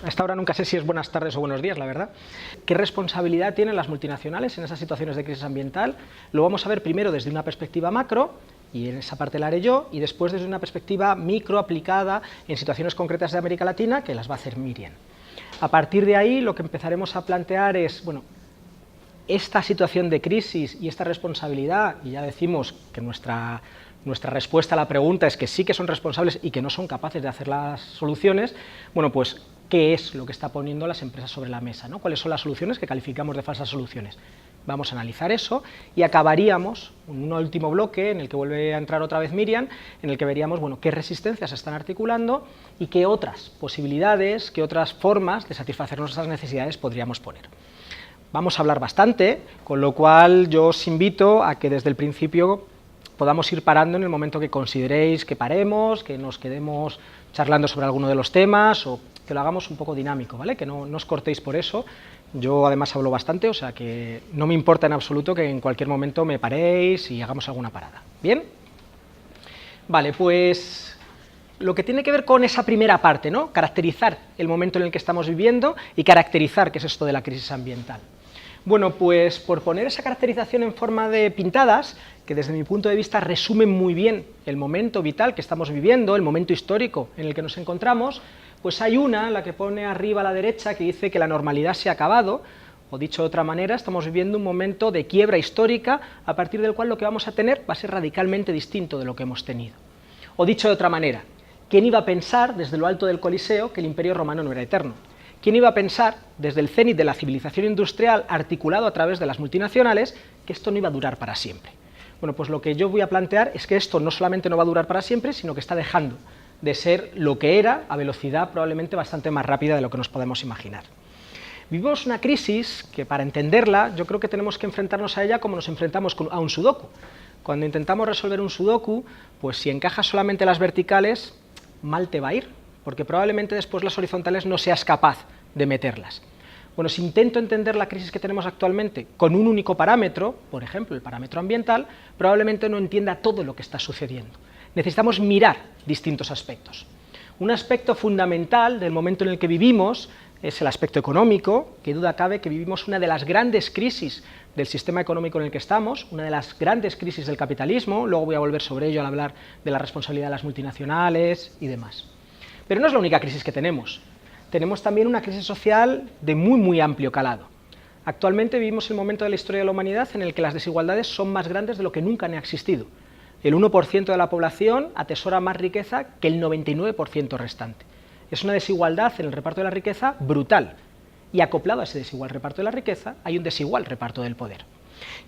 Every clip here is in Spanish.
A esta hora nunca sé si es buenas tardes o buenos días, la verdad. ¿Qué responsabilidad tienen las multinacionales en esas situaciones de crisis ambiental? Lo vamos a ver primero desde una perspectiva macro, y en esa parte la haré yo, y después desde una perspectiva micro aplicada en situaciones concretas de América Latina, que las va a hacer Miriam. A partir de ahí, lo que empezaremos a plantear es, bueno, esta situación de crisis y esta responsabilidad, y ya decimos que nuestra respuesta a la pregunta es que sí que son responsables y que no son capaces de hacer las soluciones, bueno, pues, ¿qué es lo que está poniendo las empresas sobre la mesa, ¿no? ¿Cuáles son las soluciones que calificamos de falsas soluciones? Vamos a analizar eso y acabaríamos en un último bloque en el que vuelve a entrar otra vez Miriam, en el que veríamos, bueno, qué resistencias se están articulando y qué otras posibilidades, qué otras formas de satisfacer nuestras necesidades podríamos poner. Vamos a hablar bastante, con lo cual yo os invito a que desde el principio podamos ir parando en el momento que consideréis que paremos, que nos quedemos charlando sobre alguno de los temas o que lo hagamos un poco dinámico, ¿vale? Que no os cortéis por eso. Yo además hablo bastante, o sea que no me importa en absoluto que en cualquier momento me paréis y hagamos alguna parada. ¿Bien? Vale, pues lo que tiene que ver con esa primera parte, ¿no? Caracterizar el momento en el que estamos viviendo y caracterizar qué es esto de la crisis ambiental. Bueno, pues por poner esa caracterización en forma de pintadas, que desde mi punto de vista resumen muy bien el momento vital que estamos viviendo, el momento histórico en el que nos encontramos, pues hay una, la que pone arriba a la derecha, que dice que la normalidad se ha acabado, o dicho de otra manera, estamos viviendo un momento de quiebra histórica, a partir del cual lo que vamos a tener va a ser radicalmente distinto de lo que hemos tenido. O dicho de otra manera, ¿quién iba a pensar desde lo alto del Coliseo que el Imperio Romano no era eterno? ¿Quién iba a pensar, desde el cénit de la civilización industrial articulado a través de las multinacionales, que esto no iba a durar para siempre? Bueno, pues lo que yo voy a plantear es que esto no solamente no va a durar para siempre, sino que está dejando de ser lo que era a velocidad probablemente bastante más rápida de lo que nos podemos imaginar. Vivimos una crisis que, para entenderla, yo creo que tenemos que enfrentarnos a ella como nos enfrentamos a un sudoku. Cuando intentamos resolver un sudoku, pues si encajas solamente las verticales, mal te va a ir, porque probablemente después las horizontales no seas capaz de meterlas. Bueno, si intento entender la crisis que tenemos actualmente con un único parámetro, por ejemplo, el parámetro ambiental, probablemente no entienda todo lo que está sucediendo. Necesitamos mirar distintos aspectos. Un aspecto fundamental del momento en el que vivimos es el aspecto económico, que duda cabe que vivimos una de las grandes crisis del sistema económico en el que estamos, una de las grandes crisis del capitalismo, luego voy a volver sobre ello al hablar de la responsabilidad de las multinacionales y demás. Pero no es la única crisis que tenemos. Tenemos también una crisis social de muy amplio calado. Actualmente vivimos el momento de la historia de la humanidad en el que las desigualdades son más grandes de lo que nunca han existido. El 1% de la población atesora más riqueza que el 99% restante. Es una desigualdad en el reparto de la riqueza brutal. Y acoplado a ese desigual reparto de la riqueza, hay un desigual reparto del poder.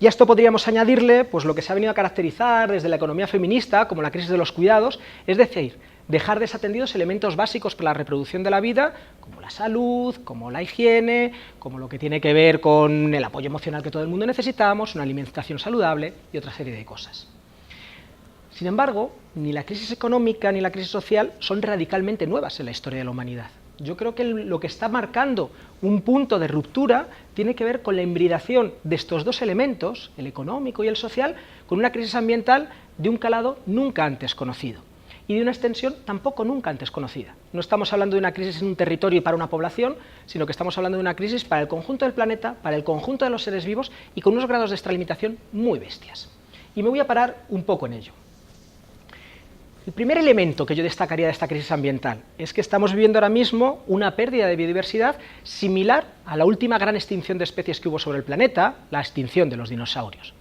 Y a esto podríamos añadirle pues, lo que se ha venido a caracterizar desde la economía feminista como la crisis de los cuidados, es decir, dejar desatendidos elementos básicos para la reproducción de la vida, como la salud, como la higiene, como lo que tiene que ver con el apoyo emocional que todo el mundo necesitamos, una alimentación saludable y otra serie de cosas. Sin embargo, ni la crisis económica ni la crisis social son radicalmente nuevas en la historia de la humanidad. Yo creo que lo que está marcando un punto de ruptura tiene que ver con la hibridación de estos dos elementos, el económico y el social, con una crisis ambiental de un calado nunca antes conocido y de una extensión tampoco nunca antes conocida. No estamos hablando de una crisis en un territorio y para una población, sino que estamos hablando de una crisis para el conjunto del planeta, para el conjunto de los seres vivos y con unos grados de extralimitación muy bestias. Y me voy a parar un poco en ello. El primer elemento que yo destacaría de esta crisis ambiental es que estamos viviendo ahora mismo una pérdida de biodiversidad similar a la última gran extinción de especies que hubo sobre el planeta, la extinción de los dinosaurios.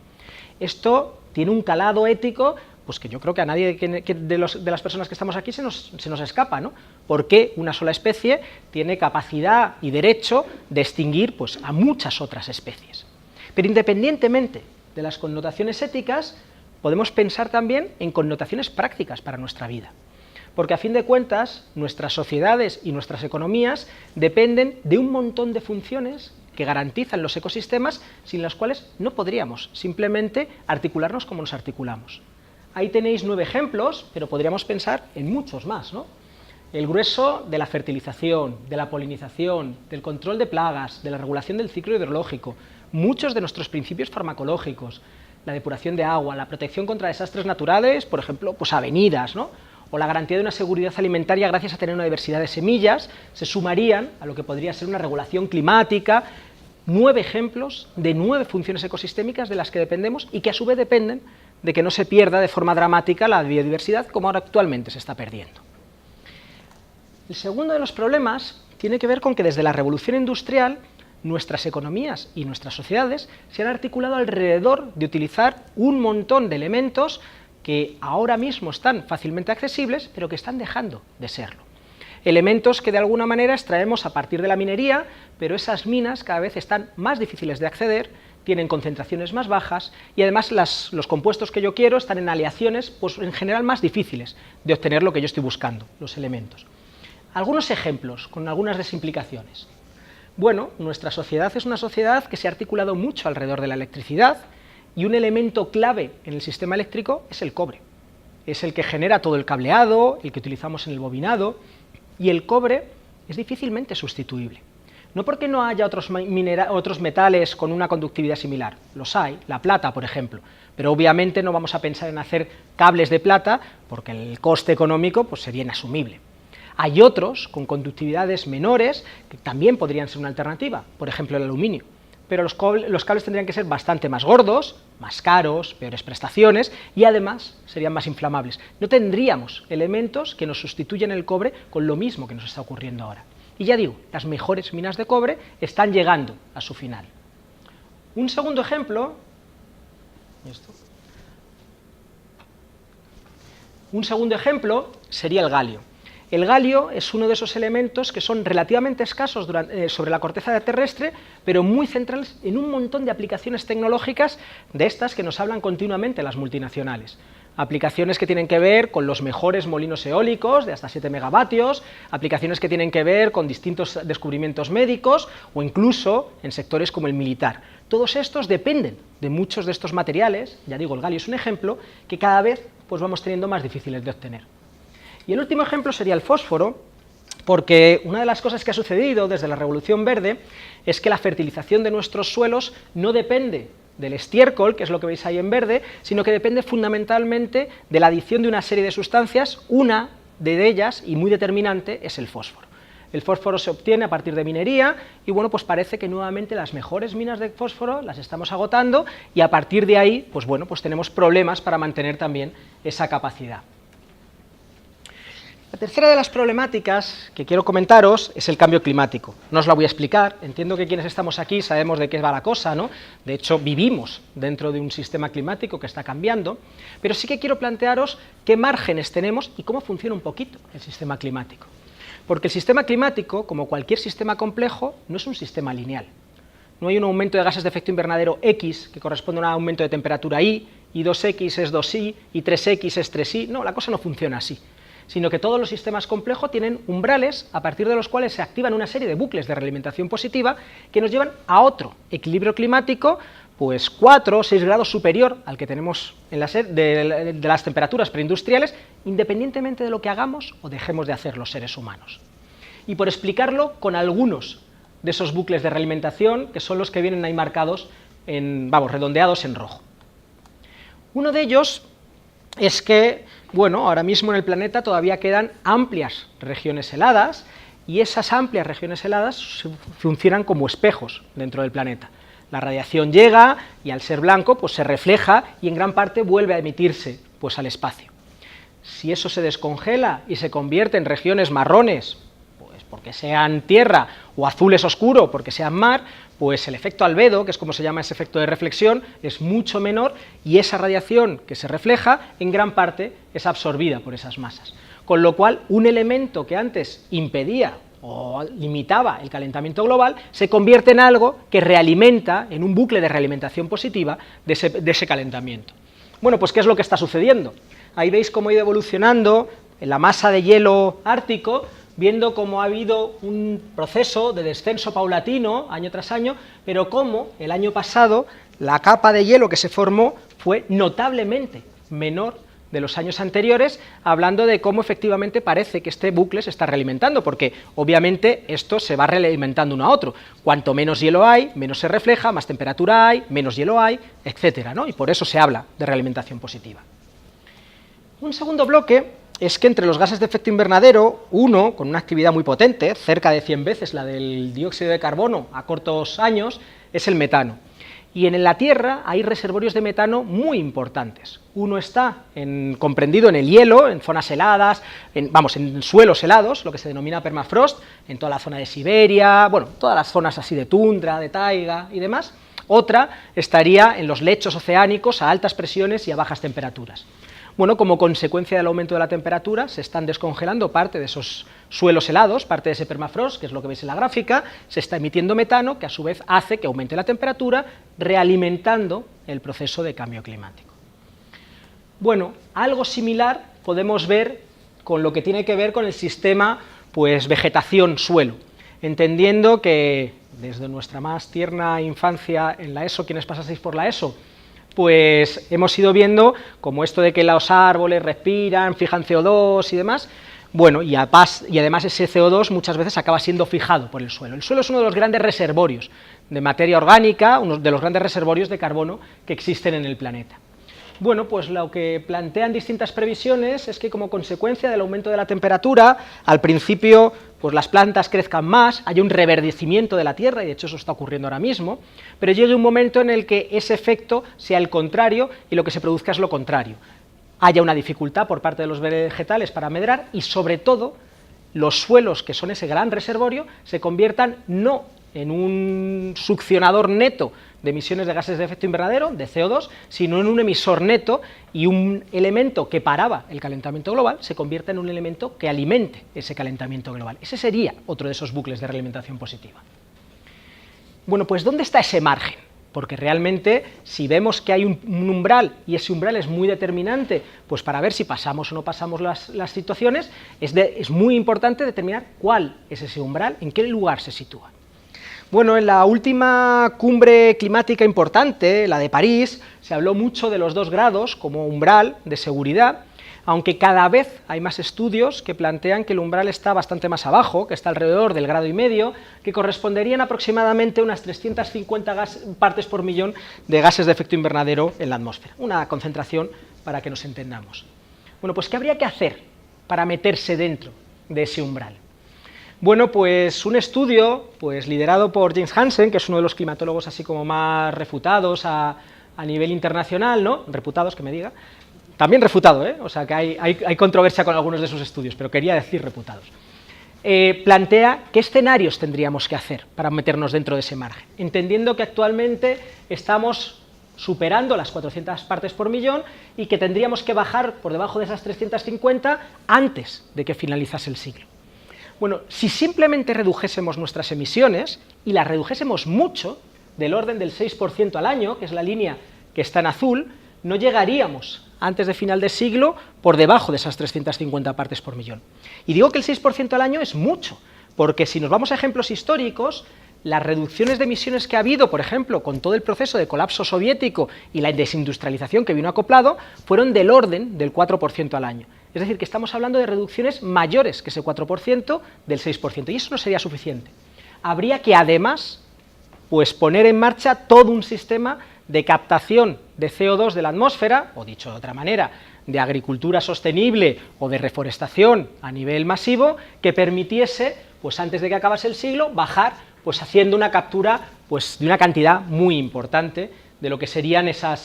Esto tiene un calado ético pues que yo creo que a nadie de las personas que estamos aquí se nos escapa, ¿no? ¿Por qué una sola especie tiene capacidad y derecho de extinguir pues, a muchas otras especies? Pero independientemente de las connotaciones éticas, podemos pensar también en connotaciones prácticas para nuestra vida, porque a fin de cuentas nuestras sociedades y nuestras economías dependen de un montón de funciones que garantizan los ecosistemas sin las cuales no podríamos simplemente articularnos como nos articulamos. Ahí tenéis 9 ejemplos, pero podríamos pensar en muchos más, ¿no? El grueso de la fertilización, de la polinización, del control de plagas, de la regulación del ciclo hidrológico, muchos de nuestros principios farmacológicos, la depuración de agua, la protección contra desastres naturales, por ejemplo, pues avenidas, ¿no? o la garantía de una seguridad alimentaria gracias a tener una diversidad de semillas, se sumarían a lo que podría ser una regulación climática, 9 ejemplos de 9 funciones ecosistémicas de las que dependemos y que a su vez dependen de que no se pierda de forma dramática la biodiversidad como ahora actualmente se está perdiendo. El segundo de los problemas tiene que ver con que desde la revolución industrial nuestras economías y nuestras sociedades se han articulado alrededor de utilizar un montón de elementos que ahora mismo están fácilmente accesibles, pero que están dejando de serlo. Elementos que de alguna manera extraemos a partir de la minería, pero esas minas cada vez están más difíciles de acceder, tienen concentraciones más bajas y además los compuestos que yo quiero están en aleaciones, pues en general más difíciles de obtener lo que yo estoy buscando, los elementos. Algunos ejemplos, con algunas desimplicaciones. Bueno, nuestra sociedad es una sociedad que se ha articulado mucho alrededor de la electricidad y un elemento clave en el sistema eléctrico es el cobre. Es el que genera todo el cableado, el que utilizamos en el bobinado, y el cobre es difícilmente sustituible. No porque no haya otros metales con una conductividad similar, los hay, la plata por ejemplo, pero obviamente no vamos a pensar en hacer cables de plata porque el coste económico pues, sería inasumible. Hay otros con conductividades menores que también podrían ser una alternativa, por ejemplo el aluminio, pero los cables tendrían que ser bastante más gordos, más caros, peores prestaciones y además serían más inflamables. No tendríamos elementos que nos sustituyan el cobre con lo mismo que nos está ocurriendo ahora. Y ya digo, las mejores minas de cobre están llegando a su final. Un segundo ejemplo, sería el galio. El galio es uno de esos elementos que son relativamente escasos sobre la corteza terrestre, pero muy centrales en un montón de aplicaciones tecnológicas de estas que nos hablan continuamente las multinacionales. Aplicaciones que tienen que ver con los mejores molinos eólicos de hasta 7 megavatios, aplicaciones que tienen que ver con distintos descubrimientos médicos o incluso en sectores como el militar. Todos estos dependen de muchos de estos materiales, ya digo, el galio es un ejemplo, que cada vez pues, vamos teniendo más difíciles de obtener. Y el último ejemplo sería el fósforo, porque una de las cosas que ha sucedido desde la Revolución Verde es que la fertilización de nuestros suelos no depende del estiércol, que es lo que veis ahí en verde, sino que depende fundamentalmente de la adición de una serie de sustancias, una de ellas, y muy determinante, es el fósforo. El fósforo se obtiene a partir de minería y bueno, pues parece que nuevamente las mejores minas de fósforo las estamos agotando y a partir de ahí, pues bueno, pues tenemos problemas para mantener también esa capacidad. La tercera de las problemáticas que quiero comentaros es el cambio climático. No os la voy a explicar, entiendo que quienes estamos aquí sabemos de qué va la cosa, ¿no? De hecho, vivimos dentro de un sistema climático que está cambiando, pero sí que quiero plantearos qué márgenes tenemos y cómo funciona un poquito el sistema climático. Porque el sistema climático, como cualquier sistema complejo, no es un sistema lineal. No hay un aumento de gases de efecto invernadero X que corresponde a un aumento de temperatura Y, y 2X es 2Y, y 3X es 3Y, no, la cosa no funciona así, sino que todos los sistemas complejos tienen umbrales a partir de los cuales se activan una serie de bucles de realimentación positiva que nos llevan a otro equilibrio climático, pues 4 o 6 grados superior al que tenemos en de las temperaturas preindustriales, independientemente de lo que hagamos o dejemos de hacer los seres humanos. Y por explicarlo con algunos de esos bucles de realimentación, que son los que vienen ahí marcados, redondeados en rojo. Uno de ellos es que, bueno, ahora mismo en el planeta todavía quedan amplias regiones heladas y esas amplias regiones heladas funcionan como espejos dentro del planeta. La radiación llega y al ser blanco pues se refleja y en gran parte vuelve a emitirse pues al espacio. Si eso se descongela y se convierte en regiones marrones, pues porque sean tierra, o azules oscuro porque sean mar, pues el efecto albedo, que es como se llama ese efecto de reflexión, es mucho menor y esa radiación que se refleja en gran parte es absorbida por esas masas. Con lo cual, un elemento que antes impedía o limitaba el calentamiento global se convierte en algo que realimenta, en un bucle de realimentación positiva de ese calentamiento. Bueno, pues ¿qué es lo que está sucediendo? Ahí veis cómo ha ido evolucionando la masa de hielo ártico, viendo cómo ha habido un proceso de descenso paulatino año tras año, pero cómo el año pasado la capa de hielo que se formó fue notablemente menor de los años anteriores, hablando de cómo efectivamente parece que este bucle se está realimentando, porque obviamente esto se va realimentando uno a otro. Cuanto menos hielo hay, menos se refleja, más temperatura hay, menos hielo hay, etcétera, ¿no? Y por eso se habla de realimentación positiva. Un segundo bloque es que entre los gases de efecto invernadero, uno, con una actividad muy potente, cerca de 100 veces la del dióxido de carbono a cortos años, es el metano. Y en la Tierra hay reservorios de metano muy importantes. Uno está comprendido en el hielo, en zonas heladas, en suelos helados, lo que se denomina permafrost, en toda la zona de Siberia, bueno, todas las zonas así de tundra, de taiga y demás. Otra estaría en los lechos oceánicos a altas presiones y a bajas temperaturas. Bueno, como consecuencia del aumento de la temperatura, se están descongelando parte de esos suelos helados, parte de ese permafrost, que es lo que veis en la gráfica, se está emitiendo metano, que a su vez hace que aumente la temperatura, realimentando el proceso de cambio climático. Bueno, algo similar podemos ver con lo que tiene que ver con el sistema, pues, vegetación-suelo, entendiendo que desde nuestra más tierna infancia en la ESO, quienes pasasteis por la ESO, pues hemos ido viendo como esto de que los árboles respiran, fijan CO2 y demás, bueno, y además ese CO2 muchas veces acaba siendo fijado por el suelo. El suelo es uno de los grandes reservorios de materia orgánica, uno de los grandes reservorios de carbono que existen en el planeta. Bueno, pues lo que plantean distintas previsiones es que como consecuencia del aumento de la temperatura, al principio pues las plantas crezcan más, haya un reverdecimiento de la tierra, y de hecho eso está ocurriendo ahora mismo, pero llegue un momento en el que ese efecto sea el contrario y lo que se produzca es lo contrario. Haya una dificultad por parte de los vegetales para medrar y sobre todo los suelos, que son ese gran reservorio, se conviertan no en un succionador neto de emisiones de gases de efecto invernadero, de CO2, sino en un emisor neto, y un elemento que paraba el calentamiento global se convierta en un elemento que alimente ese calentamiento global. Ese sería otro de esos bucles de realimentación positiva. Bueno, pues ¿dónde está ese margen? Porque realmente, si vemos que hay un umbral, y ese umbral es muy determinante, pues para ver si pasamos o no pasamos las situaciones, es muy importante determinar cuál es ese umbral, en qué lugar se sitúa. Bueno, en la última cumbre climática importante, la de París, se habló mucho de los 2 grados como umbral de seguridad, aunque cada vez hay más estudios que plantean que el umbral está bastante más abajo, que está alrededor del 1,5 grados, que corresponderían aproximadamente a unas 350 partes por millón de gases de efecto invernadero en la atmósfera, una concentración para que nos entendamos. Bueno, pues ¿qué habría que hacer para meterse dentro de ese umbral? Bueno, pues un estudio pues liderado por James Hansen, que es uno de los climatólogos así como más refutados a nivel internacional, ¿no? Reputados, que me diga. También refutado, ¿eh? O sea que hay controversia con algunos de sus estudios, pero quería decir reputados. Plantea qué escenarios tendríamos que hacer para meternos dentro de ese margen, entendiendo que actualmente estamos superando las 400 partes por millón y que tendríamos que bajar por debajo de esas 350 antes de que finalizase el siglo. Bueno, si simplemente redujésemos nuestras emisiones, y las redujésemos mucho, del orden del 6% al año, que es la línea que está en azul, no llegaríamos antes de final de siglo por debajo de esas 350 partes por millón. Y digo que el 6% al año es mucho, porque si nos vamos a ejemplos históricos, las reducciones de emisiones que ha habido, por ejemplo, con todo el proceso de colapso soviético y la desindustrialización que vino acoplado, fueron del orden del 4% al año. Es decir, que estamos hablando de reducciones mayores que ese 4% del 6%, y eso no sería suficiente. Habría que, además, pues poner en marcha todo un sistema de captación de CO2 de la atmósfera, o dicho de otra manera, de agricultura sostenible o de reforestación a nivel masivo, que permitiese, pues antes de que acabase el siglo, bajar, pues haciendo una captura pues, de una cantidad muy importante de lo que serían ese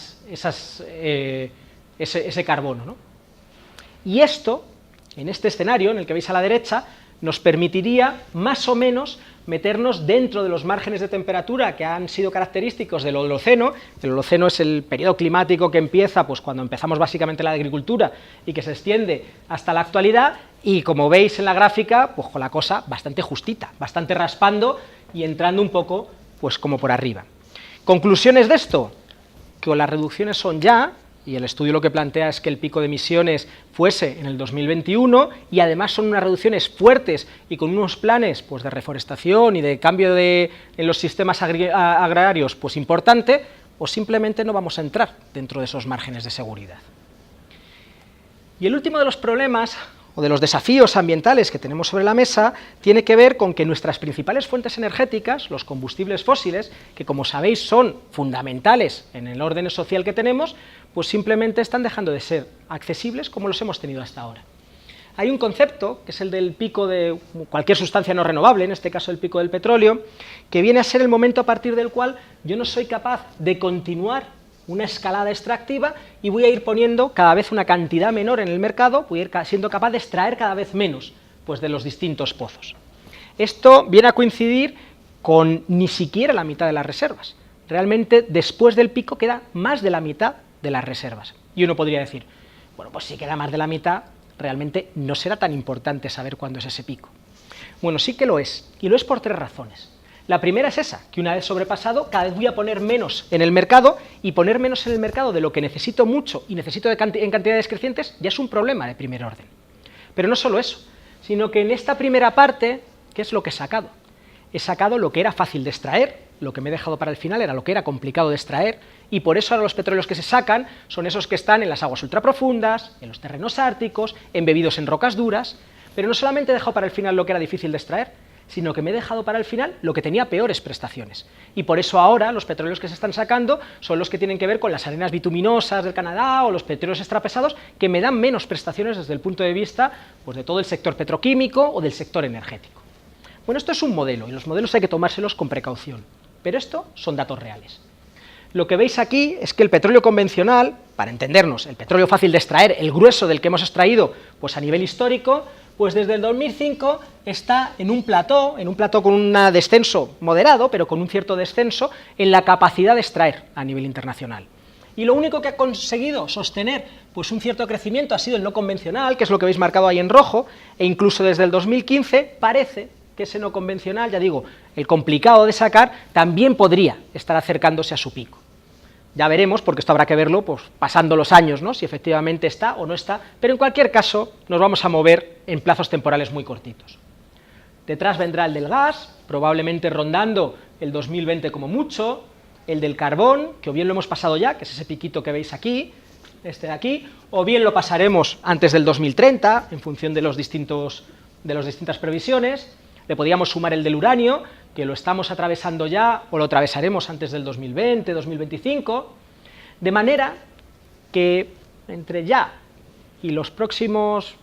carbono, ¿no? Y esto, en este escenario, en el que veis a la derecha, nos permitiría más o menos meternos dentro de los márgenes de temperatura que han sido característicos del Holoceno. El Holoceno es el periodo climático que empieza pues, cuando empezamos básicamente la agricultura y que se extiende hasta la actualidad, y como veis en la gráfica, pues con la cosa bastante justita, bastante raspando y entrando un poco pues como por arriba. ¿Conclusiones de esto? Que las reducciones son ya, y el estudio lo que plantea es que el pico de emisiones fuese en el 2021, y además son unas reducciones fuertes y con unos planes pues, de reforestación y de cambio en los sistemas agrarios pues, importante, o simplemente no vamos a entrar dentro de esos márgenes de seguridad. Y el último de los problemas o de los desafíos ambientales que tenemos sobre la mesa tiene que ver con que nuestras principales fuentes energéticas, los combustibles fósiles, que como sabéis son fundamentales en el orden social que tenemos, pues simplemente están dejando de ser accesibles como los hemos tenido hasta ahora. Hay un concepto, que es el del pico de cualquier sustancia no renovable, en este caso el pico del petróleo, que viene a ser el momento a partir del cual yo no soy capaz de continuar una escalada extractiva y voy a ir poniendo cada vez una cantidad menor en el mercado, voy a ir siendo capaz de extraer cada vez menos pues, de los distintos pozos. Esto viene a coincidir con ni siquiera la mitad de las reservas. Realmente, después del pico queda más de la mitad de las reservas. Y uno podría decir, bueno, pues si queda más de la mitad, realmente no será tan importante saber cuándo es ese pico. Bueno, sí que lo es, y lo es por 3 razones. La primera es esa, que una vez sobrepasado, cada vez voy a poner menos en el mercado, y poner menos en el mercado de lo que necesito mucho y necesito en cantidades crecientes ya es un problema de primer orden. Pero no solo eso, sino que en esta primera parte, ¿qué es lo que he sacado? He sacado lo que era fácil de extraer, lo que me he dejado para el final era lo que era complicado de extraer, y por eso ahora los petróleos que se sacan son esos que están en las aguas ultraprofundas, en los terrenos árticos, embebidos en rocas duras, pero no solamente he dejado para el final lo que era difícil de extraer, sino que me he dejado para el final lo que tenía peores prestaciones. Y por eso ahora los petróleos que se están sacando son los que tienen que ver con las arenas bituminosas del Canadá o los petróleos extrapesados, que me dan menos prestaciones desde el punto de vista pues, de todo el sector petroquímico o del sector energético. Bueno, esto es un modelo, y los modelos hay que tomárselos con precaución, pero esto son datos reales. Lo que veis aquí es que el petróleo convencional, para entendernos, el petróleo fácil de extraer, el grueso del que hemos extraído pues a nivel histórico, pues desde el 2005 está en un plató con un descenso moderado, pero con un cierto descenso en la capacidad de extraer a nivel internacional. Y lo único que ha conseguido sostener pues un cierto crecimiento ha sido el no convencional, que es lo que veis marcado ahí en rojo, e incluso desde el 2015 parece que ese no convencional, ya digo, el complicado de sacar, también podría estar acercándose a su pico. Ya veremos, porque esto habrá que verlo pues, pasando los años, ¿no? Si efectivamente está o no está, pero en cualquier caso nos vamos a mover en plazos temporales muy cortitos. Detrás vendrá el del gas, probablemente rondando el 2020 como mucho, el del carbón, que o bien lo hemos pasado ya, que es ese piquito que veis aquí, este de aquí, o bien lo pasaremos antes del 2030, en función de las distintas previsiones. Le podríamos sumar el del uranio, que lo estamos atravesando ya, o lo atravesaremos antes del 2020, 2025, de manera que entre ya y los próximos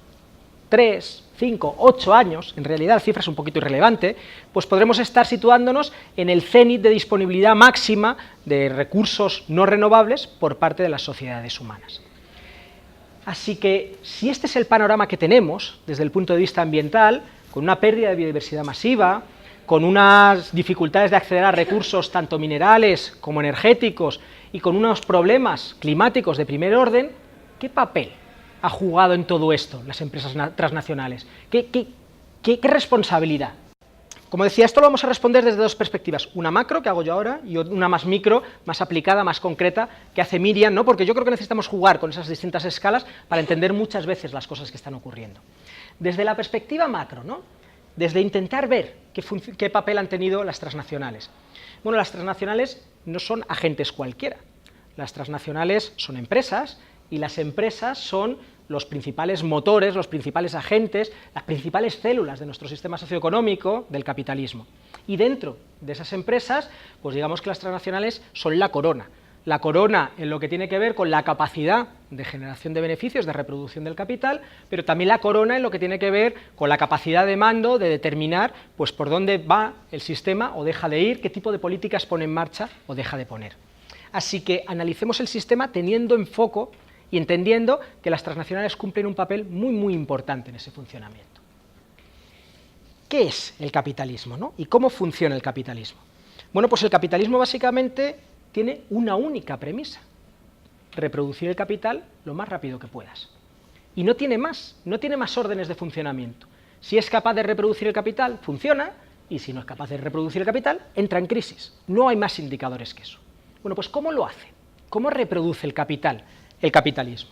3, 5, 8 años, en realidad la cifra es un poquito irrelevante, pues podremos estar situándonos en el cénit de disponibilidad máxima de recursos no renovables por parte de las sociedades humanas. Así que, si este es el panorama que tenemos desde el punto de vista ambiental, con una pérdida de biodiversidad masiva, con unas dificultades de acceder a recursos tanto minerales como energéticos y con unos problemas climáticos de primer orden, ¿qué papel ha jugado en todo esto las empresas transnacionales? ¿Qué responsabilidad? Como decía, esto lo vamos a responder desde 2 perspectivas, una macro, que hago yo ahora, y una más micro, más aplicada, más concreta, que hace Miriam, ¿no? Porque yo creo que necesitamos jugar con esas distintas escalas para entender muchas veces las cosas que están ocurriendo. Desde la perspectiva macro, ¿no? Desde intentar ver qué papel han tenido las transnacionales. Bueno, las transnacionales no son agentes cualquiera, las transnacionales son empresas, y las empresas son los principales motores, los principales agentes, las principales células de nuestro sistema socioeconómico, del capitalismo. Y dentro de esas empresas, pues digamos que las transnacionales son la corona en lo que tiene que ver con la capacidad de generación de beneficios, de reproducción del capital, pero también la corona en lo que tiene que ver con la capacidad de mando, de determinar pues por dónde va el sistema o deja de ir, qué tipo de políticas pone en marcha o deja de poner. Así que analicemos el sistema teniendo en foco y entendiendo que las transnacionales cumplen un papel muy, muy importante en ese funcionamiento. ¿Qué es el capitalismo, ¿no? ¿Y cómo funciona el capitalismo? Bueno, pues el capitalismo básicamente tiene una única premisa: reproducir el capital lo más rápido que puedas. Y no tiene más órdenes de funcionamiento. Si es capaz de reproducir el capital, funciona, y si no es capaz de reproducir el capital, entra en crisis. No hay más indicadores que eso. Bueno, pues ¿cómo lo hace? ¿Cómo reproduce el capital el capitalismo?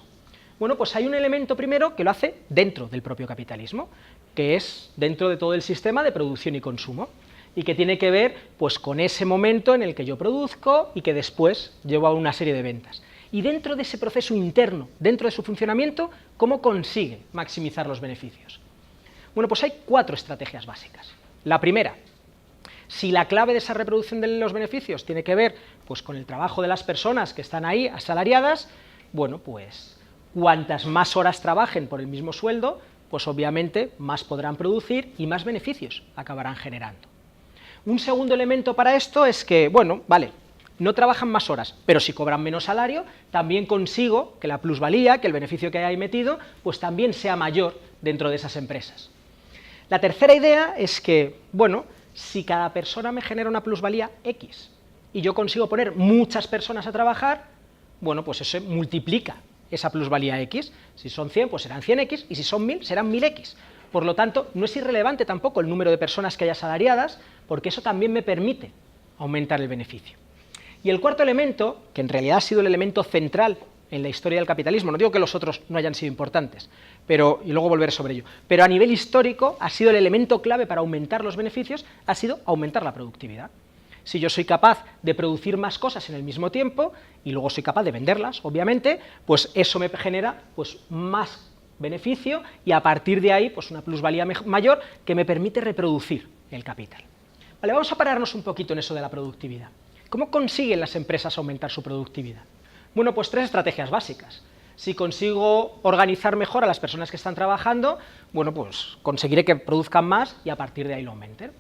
Bueno, pues hay un elemento primero que lo hace dentro del propio capitalismo, que es dentro de todo el sistema de producción y consumo, y que tiene que ver pues con ese momento en el que yo produzco y que después llevo a una serie de ventas. Y dentro de ese proceso interno, dentro de su funcionamiento, ¿cómo consigue maximizar los beneficios? Bueno, pues hay 4 estrategias básicas. La primera: si la clave de esa reproducción de los beneficios tiene que ver pues con el trabajo de las personas que están ahí asalariadas, bueno, pues cuantas más horas trabajen por el mismo sueldo, pues obviamente más podrán producir y más beneficios acabarán generando. Un segundo elemento para esto es que, bueno, vale, no trabajan más horas, pero si cobran menos salario, también consigo que la plusvalía, que el beneficio que hay ahí metido, pues también sea mayor dentro de esas empresas. La tercera idea es que, bueno, si cada persona me genera una plusvalía X y yo consigo poner muchas personas a trabajar, bueno, pues eso multiplica esa plusvalía X. Si son 100, pues serán 100X, y si son 1000, serán 1000X. Por lo tanto, no es irrelevante tampoco el número de personas que haya asalariadas, porque eso también me permite aumentar el beneficio. Y el cuarto elemento, que en realidad ha sido el elemento central en la historia del capitalismo, no digo que los otros no hayan sido importantes, y luego volveré sobre ello, pero a nivel histórico ha sido el elemento clave para aumentar los beneficios, ha sido aumentar la productividad. Si yo soy capaz de producir más cosas en el mismo tiempo, y luego soy capaz de venderlas, obviamente, pues eso me genera pues, más beneficio, y a partir de ahí pues, una plusvalía mayor que me permite reproducir el capital. Vale, vamos a pararnos un poquito en eso de la productividad. ¿Cómo consiguen las empresas aumentar su productividad? Bueno, pues 3 estrategias básicas. Si consigo organizar mejor a las personas que están trabajando, bueno, pues conseguiré que produzcan más y a partir de ahí lo aumenten.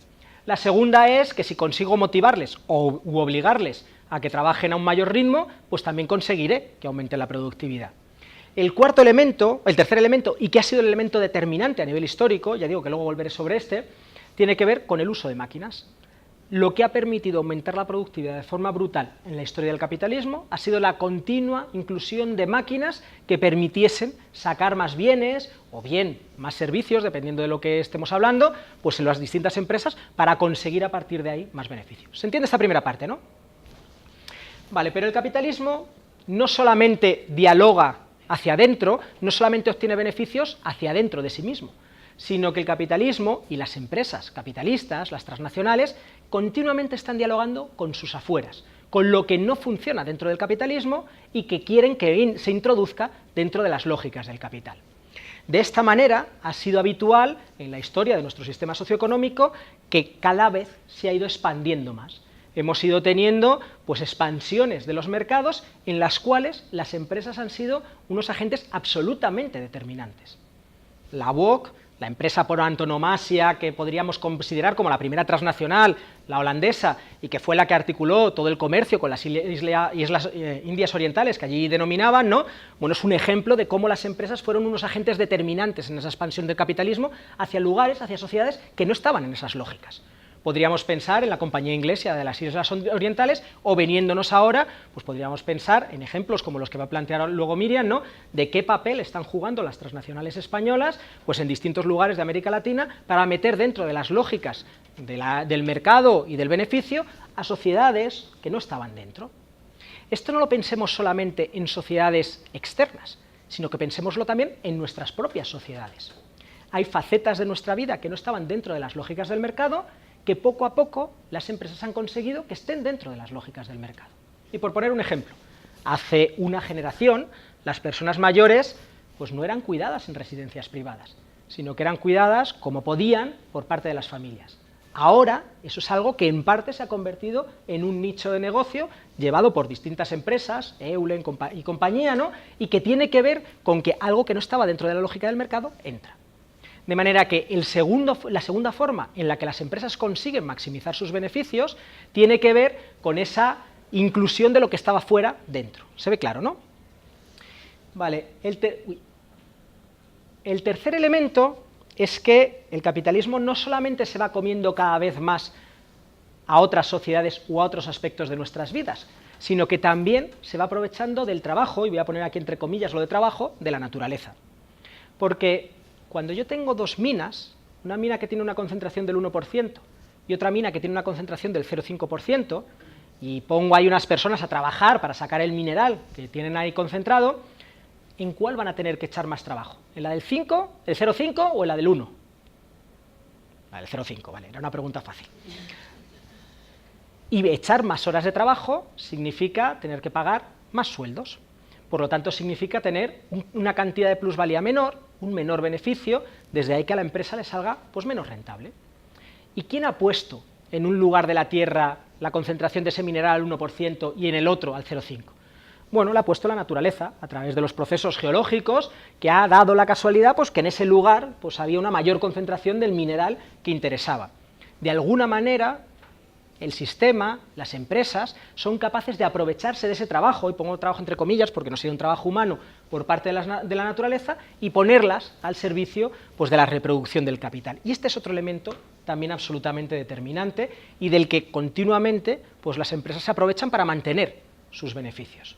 La segunda es que si consigo motivarles u obligarles a que trabajen a un mayor ritmo, pues también conseguiré que aumente la productividad. El tercer elemento, y que ha sido el elemento determinante a nivel histórico, ya digo que luego volveré sobre este, tiene que ver con el uso de máquinas. Lo que ha permitido aumentar la productividad de forma brutal en la historia del capitalismo ha sido la continua inclusión de máquinas que permitiesen sacar más bienes o bien más servicios, dependiendo de lo que estemos hablando, pues en las distintas empresas para conseguir a partir de ahí más beneficios. ¿Se entiende esta primera parte, no? Vale, pero el capitalismo no solamente dialoga hacia adentro, no solamente obtiene beneficios hacia adentro de sí mismo, sino que el capitalismo y las empresas capitalistas, las transnacionales, continuamente están dialogando con sus afueras, con lo que no funciona dentro del capitalismo y que quieren que se introduzca dentro de las lógicas del capital. De esta manera ha sido habitual en la historia de nuestro sistema socioeconómico que cada vez se ha ido expandiendo más. Hemos ido teniendo pues, expansiones de los mercados en las cuales las empresas han sido unos agentes absolutamente determinantes. La UOC, la empresa por antonomasia que podríamos considerar como la primera transnacional, la holandesa, y que fue la que articuló todo el comercio con las islas Indias Orientales, que allí denominaban, ¿no? Bueno, es un ejemplo de cómo las empresas fueron unos agentes determinantes en esa expansión del capitalismo hacia lugares, hacia sociedades que no estaban en esas lógicas. Podríamos pensar en la compañía inglesa de las Islas Orientales, o veniéndonos ahora, pues podríamos pensar en ejemplos como los que va a plantear luego Miriam, ¿no? De qué papel están jugando las transnacionales españolas pues en distintos lugares de América Latina para meter dentro de las lógicas del mercado y del beneficio a sociedades que no estaban dentro. Esto no lo pensemos solamente en sociedades externas, sino que pensémoslo también en nuestras propias sociedades. Hay facetas de nuestra vida que no estaban dentro de las lógicas del mercado, que poco a poco las empresas han conseguido que estén dentro de las lógicas del mercado. Y por poner un ejemplo, hace una generación las personas mayores pues no eran cuidadas en residencias privadas, sino que eran cuidadas como podían por parte de las familias. Ahora eso es algo que en parte se ha convertido en un nicho de negocio llevado por distintas empresas, Eulen y compañía, ¿no? Y que tiene que ver con que algo que no estaba dentro de la lógica del mercado entra. De manera que la segunda forma en la que las empresas consiguen maximizar sus beneficios tiene que ver con esa inclusión de lo que estaba fuera dentro. ¿Se ve claro, no? Vale, el tercer elemento es que el capitalismo no solamente se va comiendo cada vez más a otras sociedades u a otros aspectos de nuestras vidas, sino que también se va aprovechando del trabajo, y voy a poner aquí entre comillas lo de trabajo, de la naturaleza. Porque cuando yo tengo dos minas, una mina que tiene una concentración del 1% y otra mina que tiene una concentración del 0,5%, y pongo ahí unas personas a trabajar para sacar el mineral que tienen ahí concentrado, ¿en cuál van a tener que echar más trabajo? ¿En la del 5, el 0,5 o en la del 1? La del 0,5, vale, era una pregunta fácil. Y echar más horas de trabajo significa tener que pagar más sueldos. Por lo tanto, significa tener una cantidad de plusvalía menor, un menor beneficio, desde ahí que a la empresa le salga pues, menos rentable. ¿Y quién ha puesto en un lugar de la Tierra la concentración de ese mineral al 1% y en el otro al 0,5%? Bueno, la ha puesto la naturaleza, a través de los procesos geológicos, que ha dado la casualidad pues, que en ese lugar pues, había una mayor concentración del mineral que interesaba. De alguna manera, el sistema, las empresas, son capaces de aprovecharse de ese trabajo, y pongo trabajo entre comillas porque no sería un trabajo humano por parte de la naturaleza, y ponerlas al servicio pues, de la reproducción del capital. Y este es otro elemento también absolutamente determinante y del que continuamente pues, las empresas se aprovechan para mantener sus beneficios.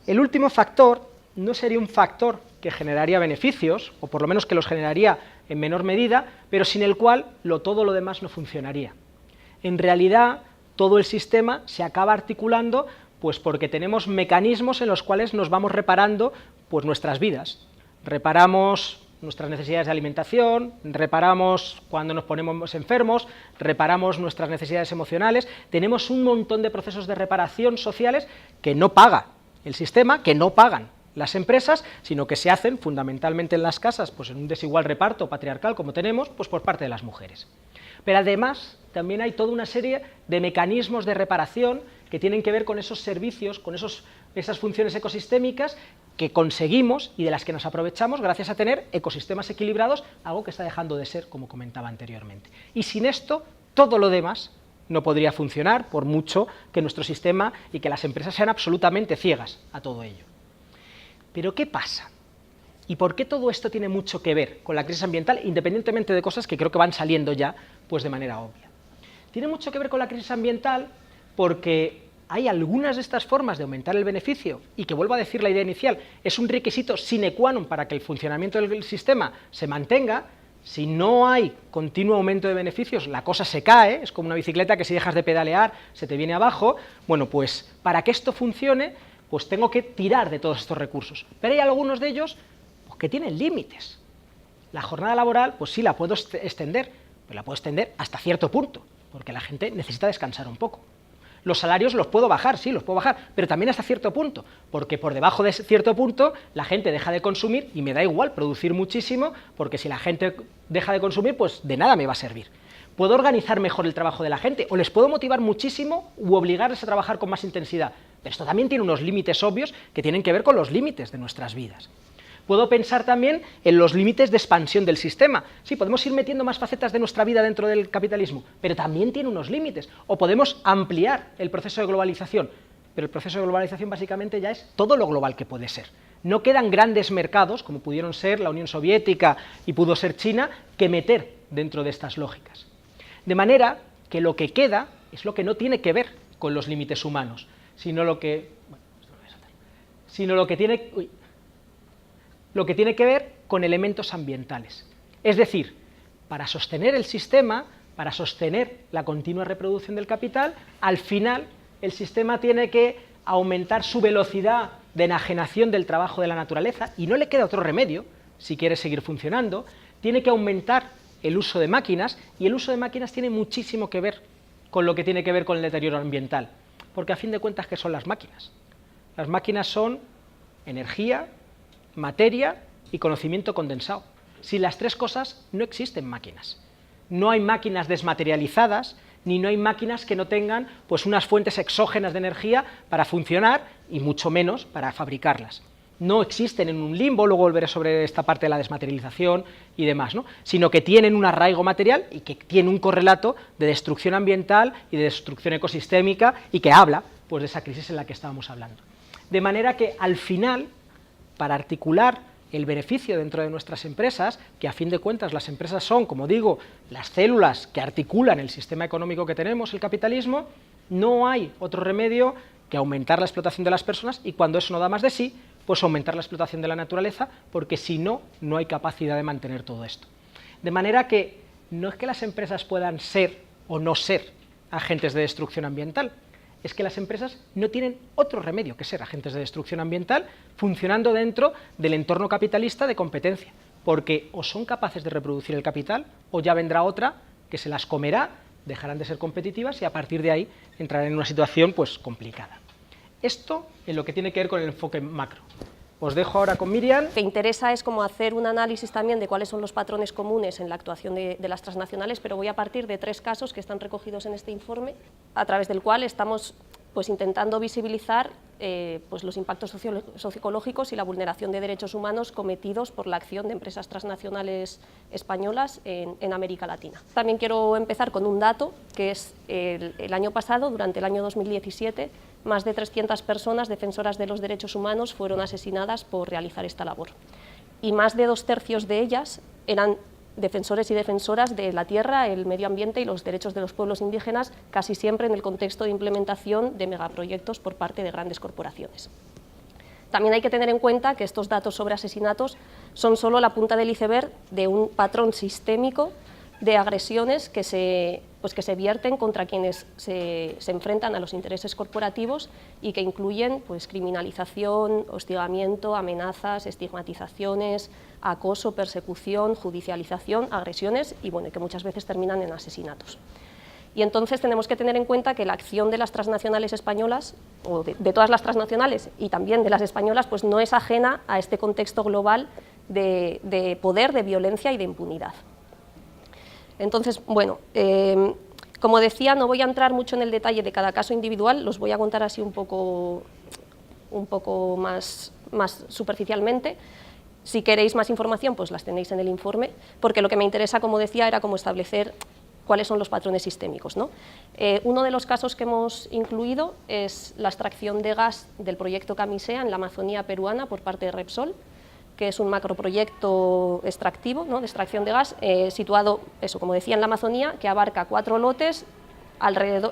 El último factor no sería un factor que generaría beneficios, o por lo menos que los generaría en menor medida, pero sin el cual todo lo demás no funcionaría. En realidad, todo el sistema se acaba articulando pues porque tenemos mecanismos en los cuales nos vamos reparando pues, nuestras vidas. Reparamos nuestras necesidades de alimentación, reparamos cuando nos ponemos enfermos, reparamos nuestras necesidades emocionales, tenemos un montón de procesos de reparación sociales que no paga el sistema, que no pagan las empresas, sino que se hacen fundamentalmente en las casas, pues en un desigual reparto patriarcal como tenemos, pues por parte de las mujeres. Pero además también hay toda una serie de mecanismos de reparación que tienen que ver con esos servicios, con esas funciones ecosistémicas que conseguimos y de las que nos aprovechamos gracias a tener ecosistemas equilibrados, algo que está dejando de ser, como comentaba anteriormente. Y sin esto, todo lo demás no podría funcionar, por mucho que nuestro sistema y que las empresas sean absolutamente ciegas a todo ello. Pero ¿qué pasa? ¿Y por qué todo esto tiene mucho que ver con la crisis ambiental, independientemente de cosas que creo que van saliendo ya pues de manera obvia? Tiene mucho que ver con la crisis ambiental porque hay algunas de estas formas de aumentar el beneficio, y que, vuelvo a decir la idea inicial, es un requisito sine qua non para que el funcionamiento del sistema se mantenga. Si no hay continuo aumento de beneficios, la cosa se cae, es como una bicicleta que si dejas de pedalear se te viene abajo. Bueno, pues para que esto funcione, pues tengo que tirar de todos estos recursos. Pero hay algunos de ellos pues, que tienen límites. La jornada laboral, pues sí, la puedo extender, pero la puedo extender hasta cierto punto, porque la gente necesita descansar un poco. Los salarios los puedo bajar, sí, los puedo bajar, pero también hasta cierto punto, porque por debajo de cierto punto la gente deja de consumir y me da igual producir muchísimo, porque si la gente deja de consumir, pues de nada me va a servir. Puedo organizar mejor el trabajo de la gente, o les puedo motivar muchísimo u obligarles a trabajar con más intensidad, pero esto también tiene unos límites obvios que tienen que ver con los límites de nuestras vidas. Puedo pensar también en los límites de expansión del sistema. Sí, podemos ir metiendo más facetas de nuestra vida dentro del capitalismo, pero también tiene unos límites. O podemos ampliar el proceso de globalización, pero el proceso de globalización básicamente ya es todo lo global que puede ser. No quedan grandes mercados, como pudieron ser la Unión Soviética y pudo ser China, que meter dentro de estas lógicas. De manera que lo que queda es lo que no tiene que ver con los límites humanos, sino lo que tiene que ver con elementos ambientales. Es decir, para sostener el sistema, para sostener la continua reproducción del capital, al final el sistema tiene que aumentar su velocidad de enajenación del trabajo de la naturaleza, y no le queda otro remedio si quiere seguir funcionando. Tiene que aumentar el uso de máquinas, y el uso de máquinas tiene muchísimo que ver con lo que tiene que ver con el deterioro ambiental, porque a fin de cuentas, ¿qué son las máquinas? Las máquinas son energía, materia y conocimiento condensado. Sin las tres cosas no existen máquinas. No hay máquinas desmaterializadas, ni no hay máquinas que no tengan pues, unas fuentes exógenas de energía para funcionar, y mucho menos para fabricarlas. No existen en un limbo, luego volveré sobre esta parte de la desmaterialización y demás, ¿no? Sino que tienen un arraigo material y que tienen un correlato de destrucción ambiental y de destrucción ecosistémica, y que habla pues, de esa crisis en la que estábamos hablando. De manera que al final, para articular el beneficio dentro de nuestras empresas, que a fin de cuentas las empresas son, como digo, las células que articulan el sistema económico que tenemos, el capitalismo, no hay otro remedio que aumentar la explotación de las personas, y cuando eso no da más de sí, pues aumentar la explotación de la naturaleza, porque si no, no hay capacidad de mantener todo esto. De manera que no es que las empresas puedan ser o no ser agentes de destrucción ambiental, es que las empresas no tienen otro remedio que ser agentes de destrucción ambiental funcionando dentro del entorno capitalista de competencia, porque o son capaces de reproducir el capital, o ya vendrá otra que se las comerá, dejarán de ser competitivas y a partir de ahí entrarán en una situación pues complicada. Esto en lo que tiene que ver con el enfoque macro. Os dejo ahora con Miriam. Lo que interesa es como hacer un análisis también de cuáles son los patrones comunes en la actuación de las transnacionales, pero voy a partir de 3 casos que están recogidos en este informe, a través del cual estamos pues intentando visibilizar pues los impactos socioecológicos y la vulneración de derechos humanos cometidos por la acción de empresas transnacionales españolas en América Latina. También quiero empezar con un dato, que es el año pasado, durante el año 2017, más de 300 personas defensoras de los derechos humanos fueron asesinadas por realizar esta labor. Y más de 2/3 de ellas eran defensores y defensoras de la tierra, el medio ambiente y los derechos de los pueblos indígenas, casi siempre en el contexto de implementación de megaproyectos por parte de grandes corporaciones. También hay que tener en cuenta que estos datos sobre asesinatos son solo la punta del iceberg de un patrón sistémico de agresiones que se vierten contra quienes se enfrentan a los intereses corporativos y que incluyen pues, criminalización, hostigamiento, amenazas, estigmatizaciones, acoso, persecución, judicialización, agresiones y bueno, que muchas veces terminan en asesinatos. Y entonces tenemos que tener en cuenta que la acción de las transnacionales españolas, o de todas las transnacionales y también de las españolas, pues no es ajena a este contexto global de poder, de violencia y de impunidad. Entonces, bueno, como decía, no voy a entrar mucho en el detalle de cada caso individual, los voy a contar así un poco más superficialmente. Si queréis más información, pues las tenéis en el informe, porque lo que me interesa, como decía, era cómo establecer cuáles son los patrones sistémicos, ¿no? Uno de los casos que hemos incluido es la extracción de gas del proyecto Camisea en la Amazonía peruana por parte de Repsol, que es un macroproyecto extractivo, ¿no?, de extracción de gas, situado, eso, como decía, en la Amazonía, que abarca 4 lotes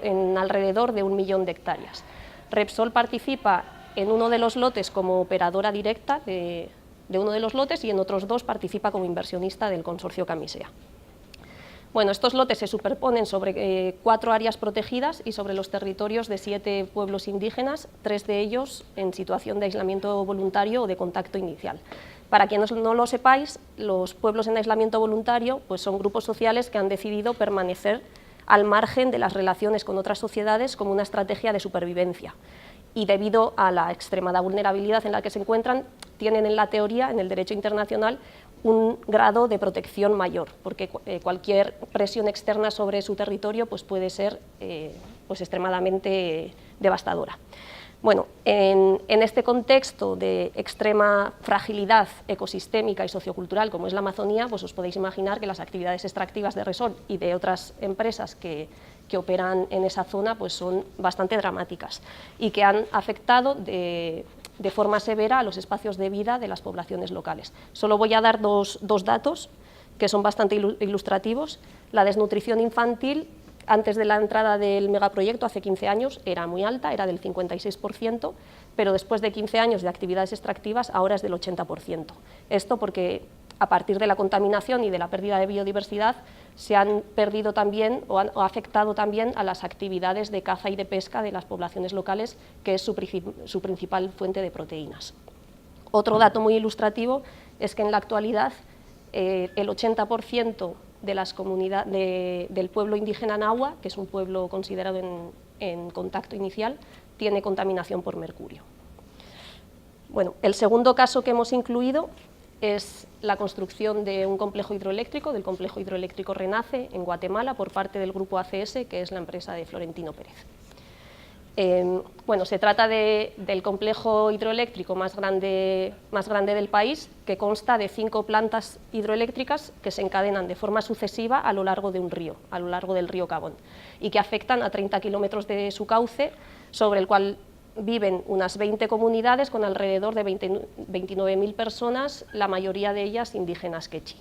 en alrededor de 1 millón de hectáreas. Repsol participa en uno de los lotes como operadora directa de uno de los lotes y en otros 2 participa como inversionista del consorcio Camisea. Bueno, estos lotes se superponen sobre 4 áreas protegidas y sobre los territorios de 7 pueblos indígenas, 3 de ellos en situación de aislamiento voluntario o de contacto inicial. Para quienes no lo sepáis, los pueblos en aislamiento voluntario pues son grupos sociales que han decidido permanecer al margen de las relaciones con otras sociedades como una estrategia de supervivencia. Y debido a la extremada vulnerabilidad en la que se encuentran, tienen en la teoría, en el derecho internacional, un grado de protección mayor, porque cualquier presión externa sobre su territorio pues puede ser pues extremadamente devastadora. Bueno, en este contexto de extrema fragilidad ecosistémica y sociocultural como es la Amazonía, pues os podéis imaginar que las actividades extractivas de Repsol y de otras empresas que operan en esa zona pues son bastante dramáticas y que han afectado de forma severa a los espacios de vida de las poblaciones locales. Solo voy a dar dos datos que son bastante ilustrativos. La desnutrición infantil antes de la entrada del megaproyecto, hace 15 años, era muy alta, era del 56%, pero después de 15 años de actividades extractivas ahora es del 80%. Esto porque a partir de la contaminación y de la pérdida de biodiversidad se han perdido también o ha afectado también a las actividades de caza y de pesca de las poblaciones locales, que es su principal fuente de proteínas. Otro dato muy ilustrativo es que en la actualidad el 80% de las comunidades del pueblo indígena Nahua, que es un pueblo considerado en contacto inicial, tiene contaminación por mercurio. Bueno, el segundo caso que hemos incluido es la construcción de un complejo hidroeléctrico, del complejo hidroeléctrico Renace, en Guatemala, por parte del grupo ACS, que es la empresa de Florentino Pérez. Bueno, se trata del complejo hidroeléctrico más grande del país, que consta de 5 plantas hidroeléctricas que se encadenan de forma sucesiva a lo largo de un río, a lo largo del río Cabón, y que afectan a 30 kilómetros de su cauce, sobre el cual viven unas 20 comunidades con alrededor de 29.000 personas, la mayoría de ellas indígenas quechí.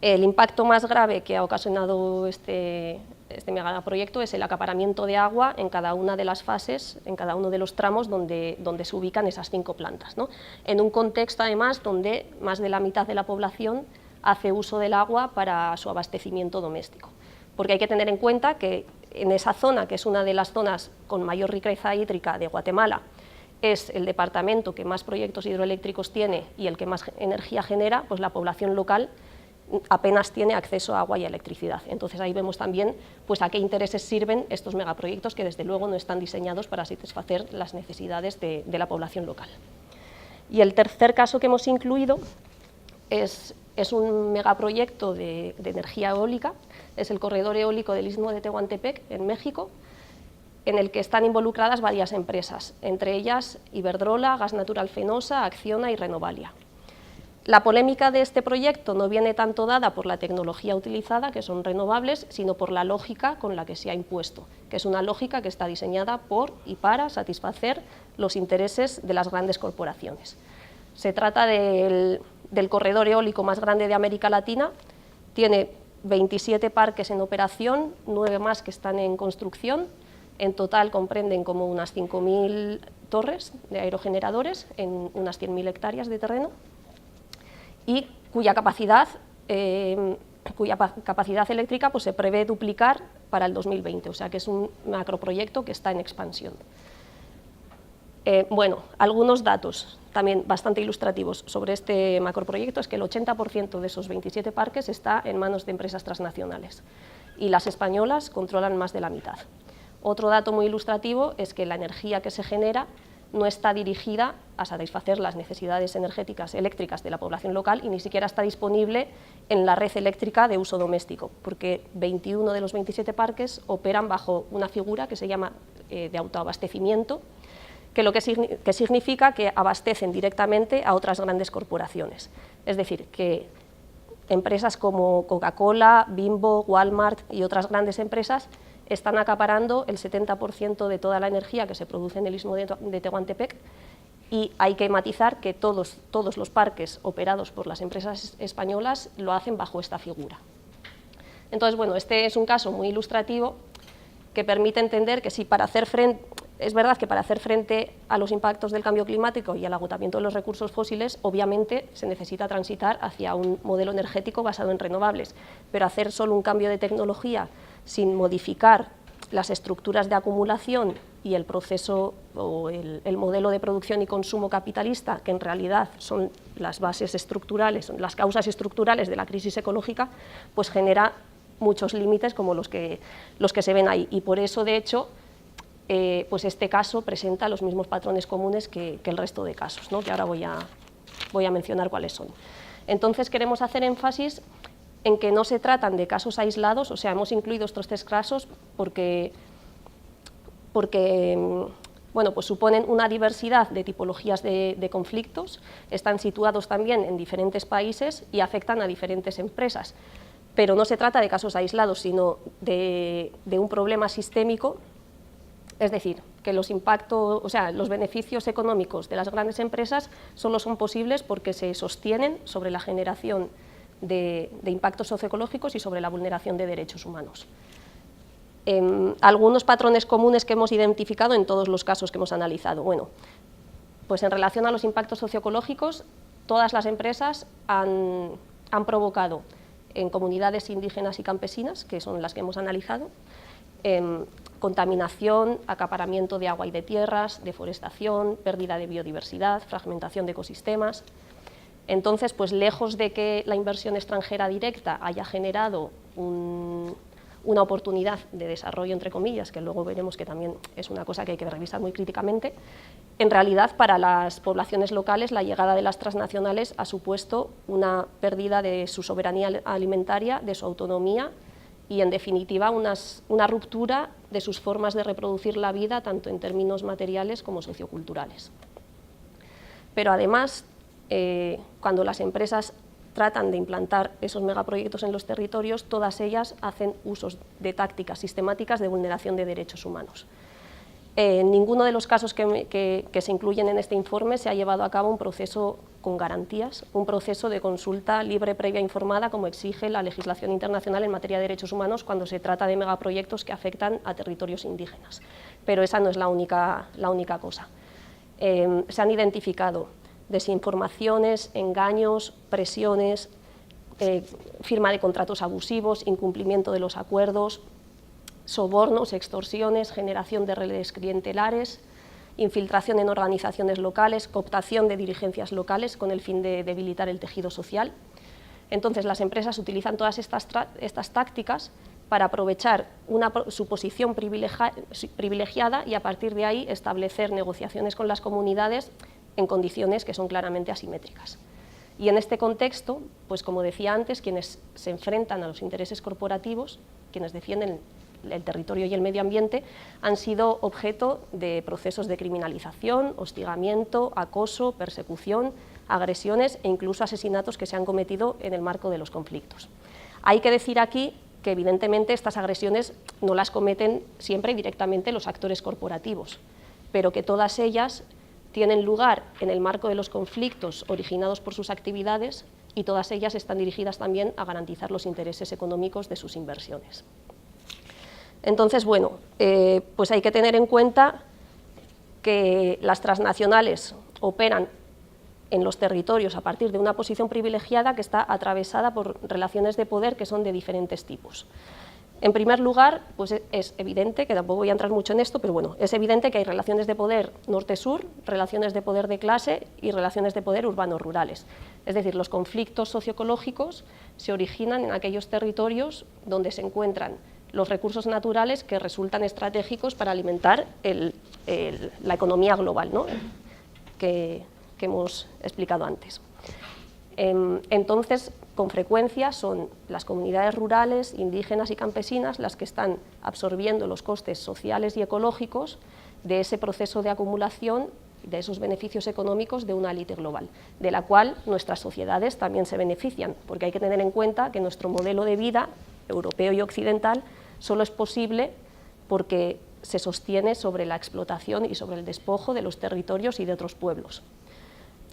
El impacto más grave que ha ocasionado este megaproyecto es el acaparamiento de agua en cada una de las fases, en cada uno de los tramos donde se ubican esas 5 plantas, ¿no? En un contexto, además, donde más de la mitad de la población hace uso del agua para su abastecimiento doméstico. Porque hay que tener en cuenta que en esa zona, que es una de las zonas con mayor riqueza hídrica de Guatemala, es el departamento que más proyectos hidroeléctricos tiene y el que más energía genera, pues la población local apenas tiene acceso a agua y a electricidad. Entonces ahí vemos también pues, a qué intereses sirven estos megaproyectos que desde luego no están diseñados para satisfacer las necesidades de la población local. Y el tercer caso que hemos incluido es un megaproyecto de energía eólica, es el corredor eólico del Istmo de Tehuantepec, en México, en el que están involucradas varias empresas, entre ellas Iberdrola, Gas Natural Fenosa, Acciona y Renovalia. La polémica de este proyecto no viene tanto dada por la tecnología utilizada, que son renovables, sino por la lógica con la que se ha impuesto, que es una lógica que está diseñada por y para satisfacer los intereses de las grandes corporaciones. Se trata del corredor eólico más grande de América Latina, tiene 27 parques en operación, 9 más que están en construcción, en total comprenden como unas 5.000 torres de aerogeneradores en unas 100.000 hectáreas de terreno, y cuya capacidad eléctrica pues, se prevé duplicar para el 2020, o sea que es un macroproyecto que está en expansión. Bueno, algunos datos también bastante ilustrativos sobre este macroproyecto es que el 80% de esos 27 parques está en manos de empresas transnacionales y las españolas controlan más de la mitad. Otro dato muy ilustrativo es que la energía que se genera no está dirigida a satisfacer las necesidades energéticas eléctricas de la población local y ni siquiera está disponible en la red eléctrica de uso doméstico, porque 21 de los 27 parques operan bajo una figura que se llama de autoabastecimiento, que significa que abastecen directamente a otras grandes corporaciones. Es decir, que empresas como Coca-Cola, Bimbo, Walmart y otras grandes empresas están acaparando el 70% de toda la energía que se produce en el istmo de Tehuantepec, y hay que matizar que todos los parques operados por las empresas españolas lo hacen bajo esta figura. Entonces, bueno, este es un caso muy ilustrativo que permite entender que es verdad que para hacer frente a los impactos del cambio climático y al agotamiento de los recursos fósiles, obviamente se necesita transitar hacia un modelo energético basado en renovables, pero hacer solo un cambio de tecnología sin modificar las estructuras de acumulación y el proceso o el modelo de producción y consumo capitalista, que en realidad son las bases estructurales, son las causas estructurales de la crisis ecológica, pues genera muchos límites como los que se ven ahí. Y por eso, de hecho, pues este caso presenta los mismos patrones comunes que el resto de casos, ¿no? Que ahora voy a mencionar cuáles son. Entonces queremos hacer énfasis en que no se tratan de casos aislados, o sea, hemos incluido estos 3 casos porque bueno, pues suponen una diversidad de tipologías de conflictos, están situados también en diferentes países y afectan a diferentes empresas, pero no se trata de casos aislados, sino de un problema sistémico. Es decir, que los beneficios económicos de las grandes empresas solo son posibles porque se sostienen sobre la generación de impactos socioecológicos y sobre la vulneración de derechos humanos. Algunos patrones comunes que hemos identificado en todos los casos que hemos analizado. Bueno, pues en relación a los impactos socioecológicos, todas las empresas han provocado en comunidades indígenas y campesinas, que son las que hemos analizado, contaminación, acaparamiento de agua y de tierras, deforestación, pérdida de biodiversidad, fragmentación de ecosistemas. Entonces, pues lejos de que la inversión extranjera directa haya generado una oportunidad de desarrollo, entre comillas, que luego veremos que también es una cosa que hay que revisar muy críticamente, en realidad para las poblaciones locales la llegada de las transnacionales ha supuesto una pérdida de su soberanía alimentaria, de su autonomía y, en definitiva, una ruptura de sus formas de reproducir la vida, tanto en términos materiales como socioculturales. Pero además, cuando las empresas tratan de implantar esos megaproyectos en los territorios, todas ellas hacen usos de tácticas sistemáticas de vulneración de derechos humanos. En ninguno de los casos que se incluyen en este informe se ha llevado a cabo un proceso con garantías, un proceso de consulta libre, previa, informada, como exige la legislación internacional en materia de derechos humanos cuando se trata de megaproyectos que afectan a territorios indígenas. Pero esa no es la única cosa. Se han identificado desinformaciones, engaños, presiones, firma de contratos abusivos, incumplimiento de los acuerdos, sobornos, extorsiones, generación de redes clientelares, infiltración en organizaciones locales, cooptación de dirigencias locales con el fin de debilitar el tejido social. Entonces, las empresas utilizan todas estas tácticas para aprovechar su posición privilegiada y a partir de ahí establecer negociaciones con las comunidades en condiciones que son claramente asimétricas. Y en este contexto, pues como decía antes, quienes se enfrentan a los intereses corporativos, quienes defienden el territorio y el medio ambiente, han sido objeto de procesos de criminalización, hostigamiento, acoso, persecución, agresiones e incluso asesinatos que se han cometido en el marco de los conflictos. Hay que decir aquí que evidentemente estas agresiones no las cometen siempre directamente los actores corporativos, pero que todas ellas tienen lugar en el marco de los conflictos originados por sus actividades y todas ellas están dirigidas también a garantizar los intereses económicos de sus inversiones. Entonces, bueno, pues hay que tener en cuenta que las transnacionales operan en los territorios a partir de una posición privilegiada que está atravesada por relaciones de poder que son de diferentes tipos. En primer lugar, pues es evidente, que tampoco voy a entrar mucho en esto, pero bueno, es evidente que hay relaciones de poder norte-sur, relaciones de poder de clase y relaciones de poder urbanos-rurales. Es decir, los conflictos socioecológicos se originan en aquellos territorios donde se encuentran los recursos naturales que resultan estratégicos para alimentar la economía global, ¿no?, que hemos explicado antes. Entonces, con frecuencia son las comunidades rurales, indígenas y campesinas las que están absorbiendo los costes sociales y ecológicos de ese proceso de acumulación de esos beneficios económicos de una élite global, de la cual nuestras sociedades también se benefician, porque hay que tener en cuenta que nuestro modelo de vida, europeo y occidental, solo es posible porque se sostiene sobre la explotación y sobre el despojo de los territorios y de otros pueblos.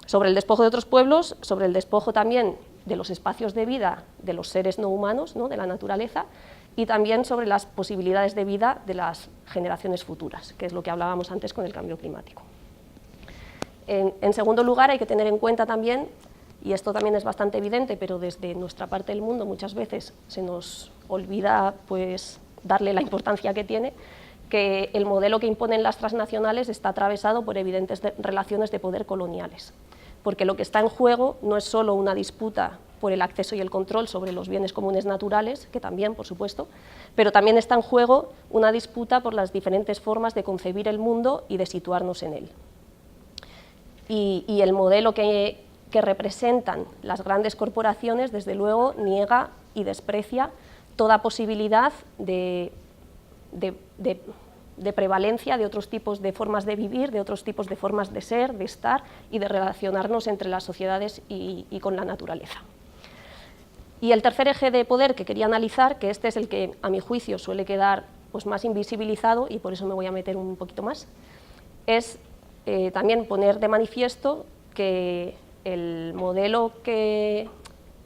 Sobre el despojo de otros pueblos, sobre el despojo también de los espacios de vida de los seres no humanos, ¿no?, de la naturaleza, y también sobre las posibilidades de vida de las generaciones futuras, que es lo que hablábamos antes con el cambio climático. En segundo lugar, hay que tener en cuenta también, y esto también es bastante evidente, pero desde nuestra parte del mundo muchas veces se nos olvida pues darle la importancia que tiene, que el modelo que imponen las transnacionales está atravesado por evidentes relaciones de poder coloniales, porque lo que está en juego no es solo una disputa por el acceso y el control sobre los bienes comunes naturales, que también, por supuesto, pero también está en juego una disputa por las diferentes formas de concebir el mundo y de situarnos en él. Y el modelo que representan las grandes corporaciones, desde luego, niega y desprecia toda posibilidad de prevalencia de otros tipos de formas de vivir, de otros tipos de formas de ser, de estar y de relacionarnos entre las sociedades y con la naturaleza. Y el tercer eje de poder que quería analizar, que este es el que a mi juicio suele quedar pues más invisibilizado y por eso me voy a meter un poquito más, es también poner de manifiesto que el modelo que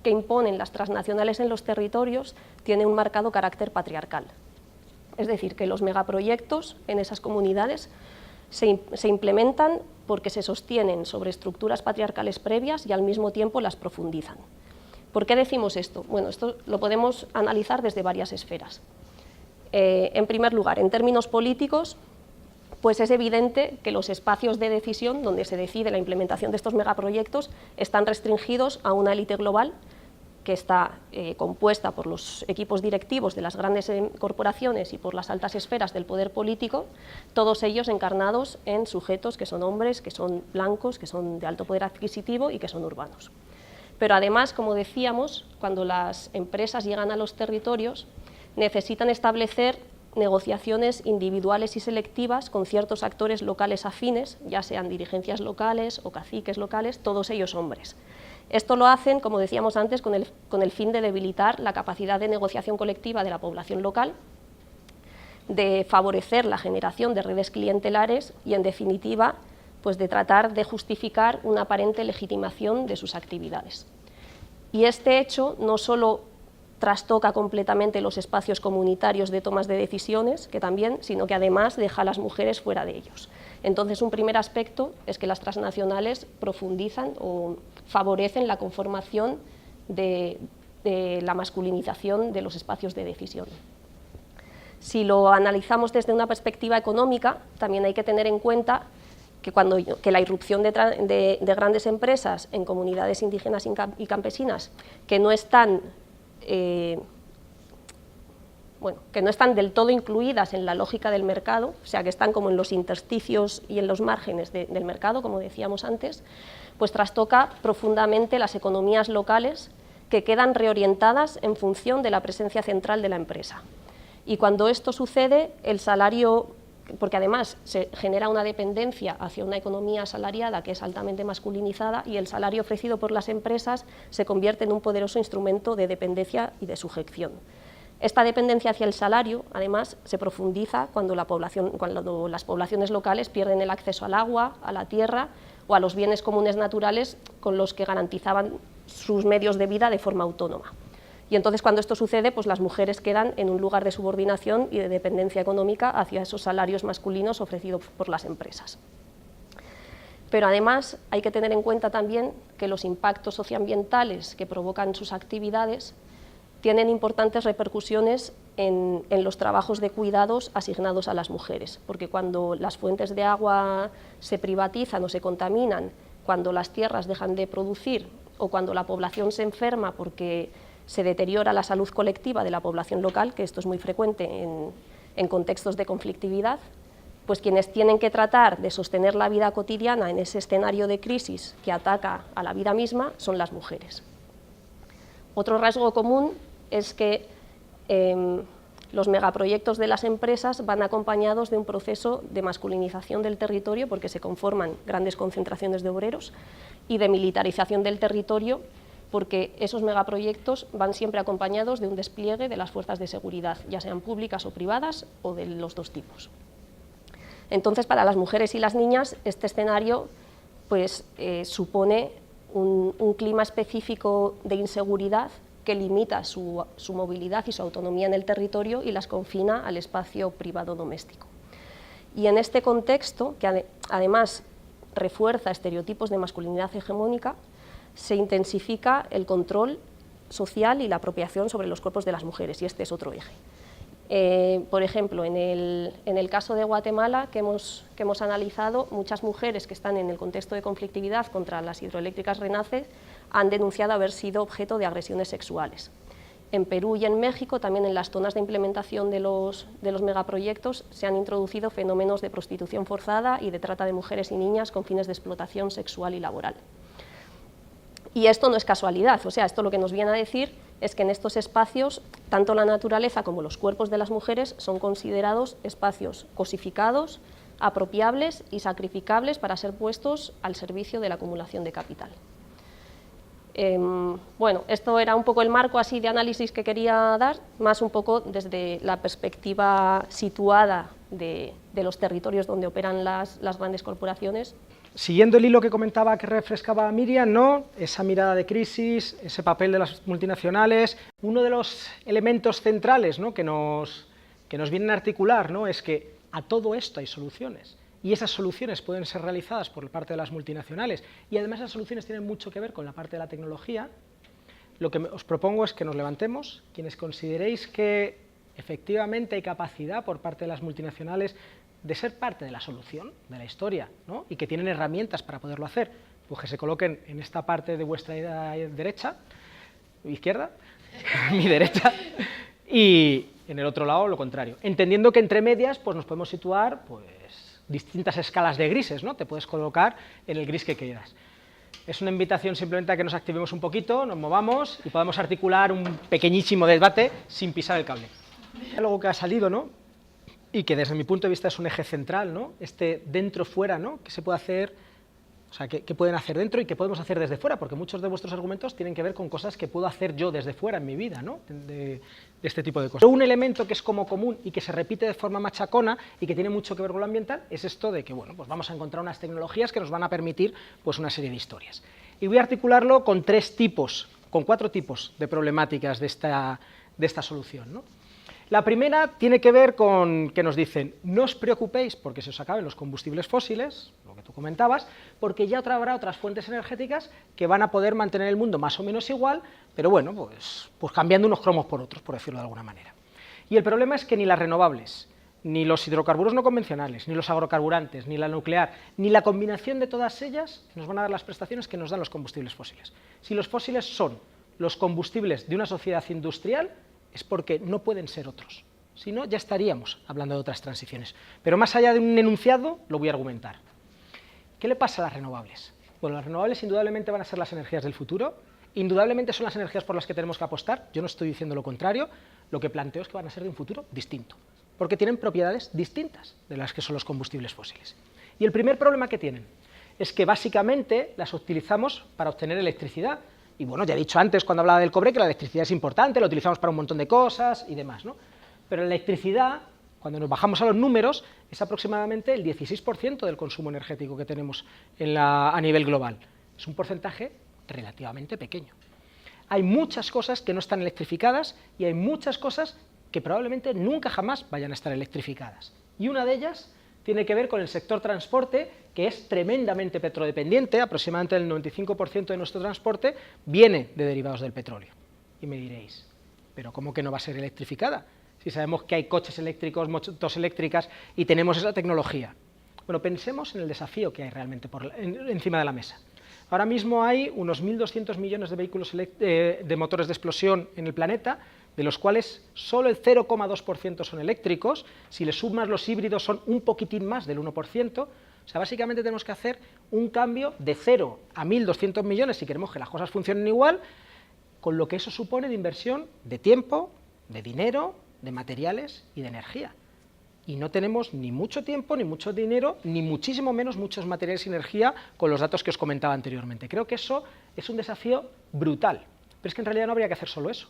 imponen las transnacionales en los territorios tiene un marcado carácter patriarcal. Es decir, que los megaproyectos en esas comunidades se implementan porque se sostienen sobre estructuras patriarcales previas y al mismo tiempo las profundizan. ¿Por qué decimos esto? Bueno, esto lo podemos analizar desde varias esferas. En primer lugar, en términos políticos, pues es evidente que los espacios de decisión donde se decide la implementación de estos megaproyectos están restringidos a una élite global que está compuesta por los equipos directivos de las grandes corporaciones y por las altas esferas del poder político, todos ellos encarnados en sujetos que son hombres, que son blancos, que son de alto poder adquisitivo y que son urbanos. Pero además, como decíamos, cuando las empresas llegan a los territorios, necesitan establecer negociaciones individuales y selectivas con ciertos actores locales afines, ya sean dirigencias locales o caciques locales, todos ellos hombres. Esto lo hacen, como decíamos antes, con el fin de debilitar la capacidad de negociación colectiva de la población local, de favorecer la generación de redes clientelares y, en definitiva, pues de tratar de justificar una aparente legitimación de sus actividades. Y este hecho no solo trastoca completamente los espacios comunitarios de tomas de decisiones, que también, sino que además deja a las mujeres fuera de ellos. Entonces, un primer aspecto es que las transnacionales profundizan o favorecen la conformación de la masculinización de los espacios de decisión. Si lo analizamos desde una perspectiva económica, también hay que tener en cuenta que la irrupción de grandes empresas en comunidades indígenas y campesinas que no están del todo incluidas en la lógica del mercado, o sea, que están como en los intersticios y en los márgenes del mercado, como decíamos antes, pues trastoca profundamente las economías locales que quedan reorientadas en función de la presencia central de la empresa. Y cuando esto sucede, el salario, porque además se genera una dependencia hacia una economía asalariada que es altamente masculinizada, y el salario ofrecido por las empresas se convierte en un poderoso instrumento de dependencia y de sujeción. Esta dependencia hacia el salario, además, se profundiza cuando las poblaciones locales pierden el acceso al agua, a la tierra o a los bienes comunes naturales con los que garantizaban sus medios de vida de forma autónoma. Y entonces, cuando esto sucede, pues las mujeres quedan en un lugar de subordinación y de dependencia económica hacia esos salarios masculinos ofrecidos por las empresas. Pero además hay que tener en cuenta también que los impactos socioambientales que provocan sus actividades tienen importantes repercusiones en los trabajos de cuidados asignados a las mujeres, porque cuando las fuentes de agua se privatizan o se contaminan, cuando las tierras dejan de producir o cuando la población se enferma porque se deteriora la salud colectiva de la población local, que esto es muy frecuente en contextos de conflictividad, pues quienes tienen que tratar de sostener la vida cotidiana en ese escenario de crisis que ataca a la vida misma son las mujeres. Otro rasgo común es que los megaproyectos de las empresas van acompañados de un proceso de masculinización del territorio, porque se conforman grandes concentraciones de obreros, y de militarización del territorio, porque esos megaproyectos van siempre acompañados de un despliegue de las fuerzas de seguridad, ya sean públicas o privadas, o de los dos tipos. Entonces, para las mujeres y las niñas, este escenario pues, supone un clima específico de inseguridad que limita su movilidad y su autonomía en el territorio y las confina al espacio privado doméstico. Y en este contexto, que además refuerza estereotipos de masculinidad hegemónica, se intensifica el control social y la apropiación sobre los cuerpos de las mujeres, y este es otro eje. Por ejemplo, en el caso de Guatemala que hemos analizado, muchas mujeres que están en el contexto de conflictividad contra las hidroeléctricas Renace han denunciado haber sido objeto de agresiones sexuales. En Perú y en México, también en las zonas de implementación de los megaproyectos, se han introducido fenómenos de prostitución forzada y de trata de mujeres y niñas con fines de explotación sexual y laboral. Y esto no es casualidad, o sea, esto lo que nos viene a decir es que en estos espacios, tanto la naturaleza como los cuerpos de las mujeres son considerados espacios cosificados, apropiables y sacrificables para ser puestos al servicio de la acumulación de capital. Bueno, esto era un poco el marco así de análisis que quería dar, más un poco desde la perspectiva situada de los territorios donde operan las grandes corporaciones. Siguiendo el hilo que comentaba, que refrescaba Miriam, ¿no? Esa mirada de crisis, ese papel de las multinacionales, uno de los elementos centrales, ¿no? que nos vienen a articular, ¿no? es que a todo esto hay soluciones, y esas soluciones pueden ser realizadas por parte de las multinacionales, y además esas soluciones tienen mucho que ver con la parte de la tecnología. Lo que os propongo es que nos levantemos, quienes consideréis que efectivamente hay capacidad por parte de las multinacionales de ser parte de la solución, de la historia, ¿no? y que tienen herramientas para poderlo hacer, pues que se coloquen en esta parte de vuestra derecha, izquierda, mi derecha, y en el otro lado lo contrario. Entendiendo que entre medias pues nos podemos situar pues, distintas escalas de grises, ¿no? Te puedes colocar en el gris que quieras. Es una invitación simplemente a que nos activemos un poquito, nos movamos y podamos articular un pequeñísimo debate sin pisar el cable. Algo que ha salido, ¿no? Y que desde mi punto de vista es un eje central, ¿no? Este dentro-fuera, ¿no? ¿Qué se puede hacer? O sea, ¿qué pueden hacer dentro y qué podemos hacer desde fuera? Porque muchos de vuestros argumentos tienen que ver con cosas que puedo hacer yo desde fuera en mi vida, ¿no? De este tipo de cosas. Pero un elemento que es como común y que se repite de forma machacona y que tiene mucho que ver con lo ambiental es esto de que, bueno, pues vamos a encontrar unas tecnologías que nos van a permitir pues una serie de historias. Y voy a articularlo con cuatro tipos de problemáticas de esta solución, ¿no? La primera tiene que ver con que nos dicen, no os preocupéis porque se os acaben los combustibles fósiles, lo que tú comentabas, porque ya habrá otras fuentes energéticas que van a poder mantener el mundo más o menos igual, pero bueno, pues cambiando unos cromos por otros, por decirlo de alguna manera. Y el problema es que ni las renovables, ni los hidrocarburos no convencionales, ni los agrocarburantes, ni la nuclear, ni la combinación de todas ellas nos van a dar las prestaciones que nos dan los combustibles fósiles. Si los fósiles son los combustibles de una sociedad industrial, es porque no pueden ser otros, si no ya estaríamos hablando de otras transiciones. Pero más allá de un enunciado, lo voy a argumentar. ¿Qué le pasa a las renovables? Bueno, las renovables indudablemente van a ser las energías del futuro, Indudablemente son las energías por las que tenemos que apostar, yo no estoy diciendo lo contrario, lo que planteo es que van a ser de un futuro distinto, porque tienen propiedades distintas de las que son los combustibles fósiles. Y el primer problema que tienen es que básicamente las utilizamos para obtener electricidad. Y bueno, ya he dicho antes cuando hablaba del cobre que la electricidad es importante, la utilizamos para un montón de cosas y demás, ¿no? Pero la electricidad, cuando nos bajamos a los números, es aproximadamente el 16% del consumo energético que tenemos a nivel global. Es un porcentaje relativamente pequeño. Hay muchas cosas que no están electrificadas y hay muchas cosas que probablemente nunca jamás vayan a estar electrificadas. Y una de ellas tiene que ver con el sector transporte, que es tremendamente petrodependiente, aproximadamente el 95% de nuestro transporte viene de derivados del petróleo. Y me diréis, ¿pero cómo que no va a ser electrificada? Si sabemos que hay coches eléctricos, motos eléctricas y tenemos esa tecnología. Bueno, pensemos en el desafío que hay realmente encima de la mesa. Ahora mismo hay unos 1.200 millones de vehículos de motores de explosión en el planeta, de los cuales solo el 0,2% son eléctricos, si le sumas los híbridos son un poquitín más del 1%, o sea, básicamente tenemos que hacer un cambio de 0 a 1.200 millones si queremos que las cosas funcionen igual, con lo que eso supone de inversión de tiempo, de dinero, de materiales y de energía. Y no tenemos ni mucho tiempo, ni mucho dinero, ni muchísimo menos muchos materiales y energía con los datos que os comentaba anteriormente. Creo que eso es un desafío brutal, pero es que en realidad no habría que hacer solo eso.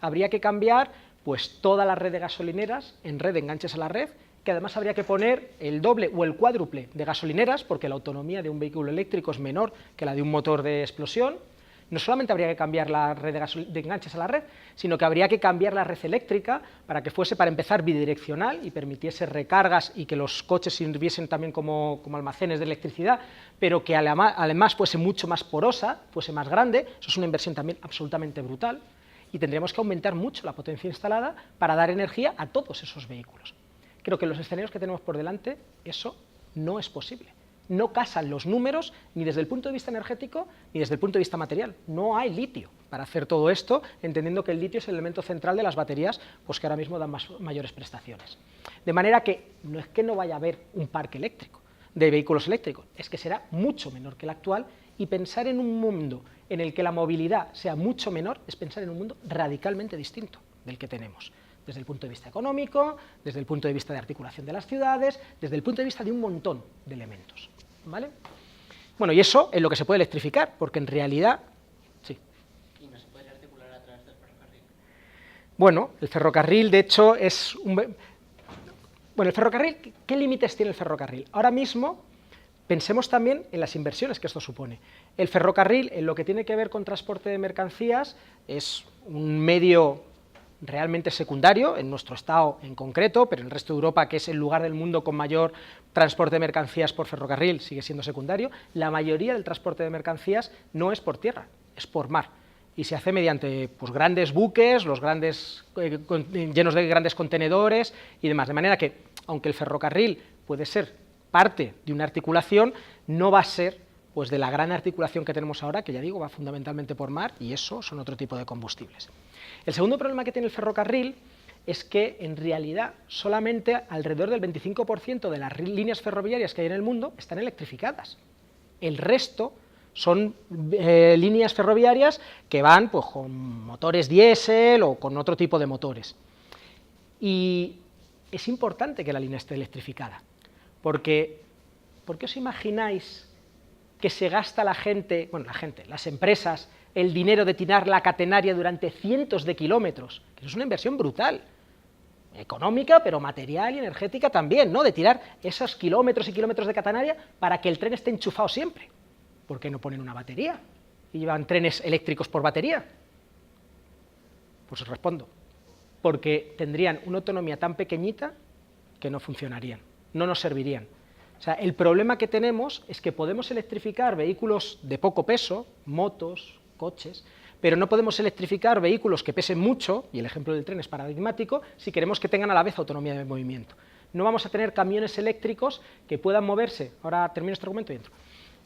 Habría que cambiar pues toda la red de gasolineras en red de enganches a la red, que además habría que poner el doble o el cuádruple de gasolineras, porque la autonomía de un vehículo eléctrico es menor que la de un motor de explosión. No solamente habría que cambiar la red de enganches a la red, sino que habría que cambiar la red eléctrica para que fuese, para empezar, bidireccional y permitiese recargas y que los coches sirviesen también como almacenes de electricidad, pero que además fuese mucho más porosa, fuese más grande. Eso es una inversión también absolutamente brutal. Y tendríamos que aumentar mucho la potencia instalada para dar energía a todos esos vehículos. Creo que en los escenarios que tenemos por delante eso no es posible. No casan los números ni desde el punto de vista energético ni desde el punto de vista material. No hay litio para hacer todo esto, entendiendo que el litio es el elemento central de las baterías, pues que ahora mismo dan mayores prestaciones. De manera que no vaya a haber un parque eléctrico de vehículos eléctricos, es que será mucho menor que el actual, y pensar en un mundo en el que la movilidad sea mucho menor es pensar en un mundo radicalmente distinto del que tenemos, desde el punto de vista económico, desde el punto de vista de articulación de las ciudades, desde el punto de vista de un montón de elementos, ¿vale? Bueno, y eso es lo que se puede electrificar, porque en realidad, sí. ¿Y no se podría articular a través del ferrocarril? Bueno, el ferrocarril, de hecho, es un... Bueno, el ferrocarril, ¿qué límites tiene el ferrocarril? Ahora mismo, pensemos también en las inversiones que esto supone. El ferrocarril, en lo que tiene que ver con transporte de mercancías, es un medio realmente secundario, en nuestro estado en concreto, pero en el resto de Europa, que es el lugar del mundo con mayor transporte de mercancías por ferrocarril, sigue siendo secundario. La mayoría del transporte de mercancías no es por tierra, es por mar, y se hace mediante pues, grandes buques, llenos de grandes contenedores y demás, de manera que, aunque el ferrocarril puede ser parte de una articulación, no va a ser pues, de la gran articulación que tenemos ahora, que ya digo, va fundamentalmente por mar, y eso son otro tipo de combustibles. El segundo problema que tiene el ferrocarril es que, en realidad, solamente alrededor del 25% de las líneas ferroviarias que hay en el mundo están electrificadas. El resto son líneas ferroviarias que van pues, con motores diésel o con otro tipo de motores. Y es importante que la línea esté electrificada, porque ¿por qué os imagináis que se gasta las empresas, el dinero de tirar la catenaria durante cientos de kilómetros? Que eso es una inversión brutal, económica, pero material y energética también, ¿no? De tirar esos kilómetros y kilómetros de catenaria para que el tren esté enchufado siempre. ¿Por qué no ponen una batería y llevan trenes eléctricos por batería? Pues os respondo, porque tendrían una autonomía tan pequeñita que no funcionarían, no nos servirían. O sea, el problema que tenemos es que podemos electrificar vehículos de poco peso, motos, coches, pero no podemos electrificar vehículos que pesen mucho, y el ejemplo del tren es paradigmático, si queremos que tengan a la vez autonomía de movimiento. No vamos a tener camiones eléctricos que puedan moverse, ahora termino este argumento y entro,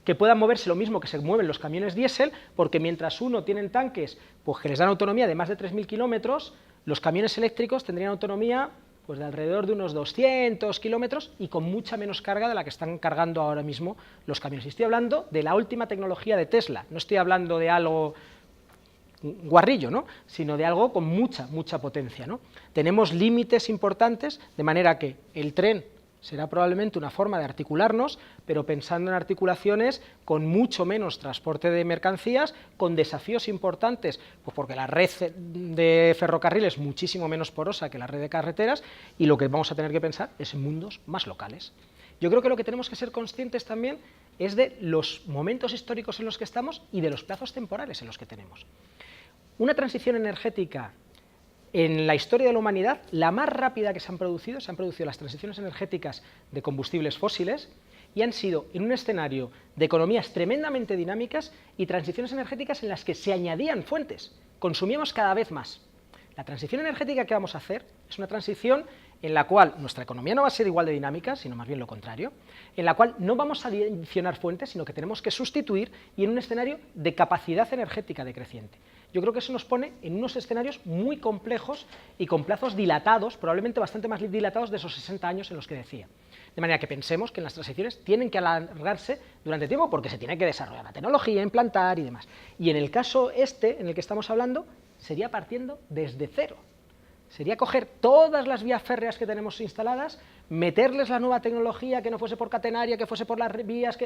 que puedan moverse lo mismo que se mueven los camiones diésel, porque mientras uno tienen tanques pues, que les dan autonomía de más de 3.000 kilómetros, los camiones eléctricos tendrían autonomía pues, de alrededor de unos 200 kilómetros y con mucha menos carga de la que están cargando ahora mismo los camiones. Y estoy hablando de la última tecnología de Tesla, no estoy hablando de algo un guarrillo, ¿no?, sino de algo con mucha potencia, ¿no? Tenemos límites importantes, de manera que el tren será probablemente una forma de articularnos, pero pensando en articulaciones con mucho menos transporte de mercancías, con desafíos importantes, pues porque la red de ferrocarril es muchísimo menos porosa que la red de carreteras, y lo que vamos a tener que pensar es en mundos más locales. Yo creo que lo que tenemos que ser conscientes también es de los momentos históricos en los que estamos y de los plazos temporales en los que tenemos. Una transición energética en la historia de la humanidad, la más rápida que se han producido las transiciones energéticas de combustibles fósiles, y han sido en un escenario de economías tremendamente dinámicas y transiciones energéticas en las que se añadían fuentes, consumíamos cada vez más. La transición energética que vamos a hacer es una transición en la cual nuestra economía no va a ser igual de dinámica, sino más bien lo contrario, en la cual no vamos a adicionar fuentes, sino que tenemos que sustituir, y en un escenario de capacidad energética decreciente. Yo creo que eso nos pone en unos escenarios muy complejos y con plazos dilatados, probablemente bastante más dilatados de esos 60 años en los que decía. De manera que pensemos que en las transiciones tienen que alargarse durante tiempo porque se tiene que desarrollar la tecnología, implantar y demás. Y en el caso en el que estamos hablando, sería partiendo desde cero. Sería coger todas las vías férreas que tenemos instaladas, meterles la nueva tecnología, que no fuese por catenaria, que fuese por las vías,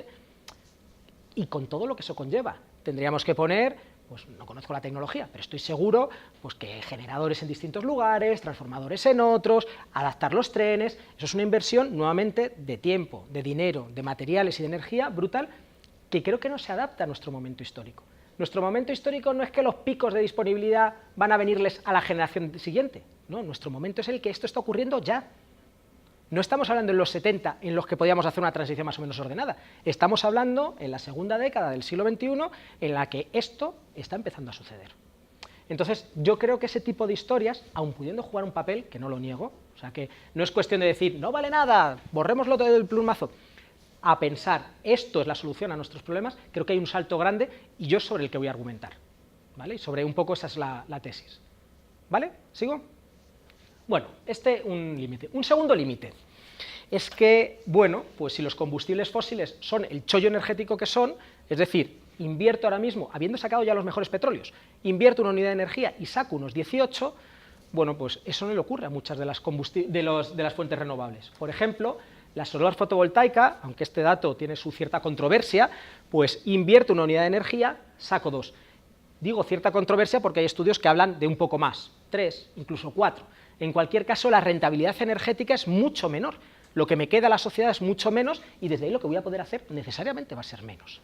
y con todo lo que eso conlleva. Tendríamos que poner, pues no conozco la tecnología, pero estoy seguro pues, que generadores en distintos lugares, transformadores en otros, adaptar los trenes. Eso es una inversión, nuevamente, de tiempo, de dinero, de materiales y de energía brutal, que creo que no se adapta a nuestro momento histórico. Nuestro momento histórico no es que los picos de disponibilidad van a venirles a la generación siguiente, no, nuestro momento es el que esto está ocurriendo ya. No estamos hablando en los 70, en los que podíamos hacer una transición más o menos ordenada, estamos hablando en la segunda década del siglo XXI, en la que esto está empezando a suceder. Entonces, yo creo que ese tipo de historias, aun pudiendo jugar un papel, que no lo niego, o sea que no es cuestión de decir, no vale nada, borrémoslo todo del plumazo, a pensar, esto es la solución a nuestros problemas, creo que hay un salto grande y yo sobre el que voy a argumentar, ¿vale? Y sobre un poco esa es la tesis, ¿vale? ¿Sigo? Bueno, un límite. Un segundo límite es que, bueno, pues si los combustibles fósiles son el chollo energético que son, es decir, invierto ahora mismo, habiendo sacado ya los mejores petróleos, invierto una unidad de energía y saco unos 18, bueno, pues eso no le ocurre a muchas de las fuentes renovables. Por ejemplo, la solar fotovoltaica, aunque este dato tiene su cierta controversia, pues invierto una unidad de energía, saco 2. Digo cierta controversia porque hay estudios que hablan de un poco más, 3, incluso 4. En cualquier caso, la rentabilidad energética es mucho menor. Lo que me queda a la sociedad es mucho menos y desde ahí lo que voy a poder hacer necesariamente va a ser menos.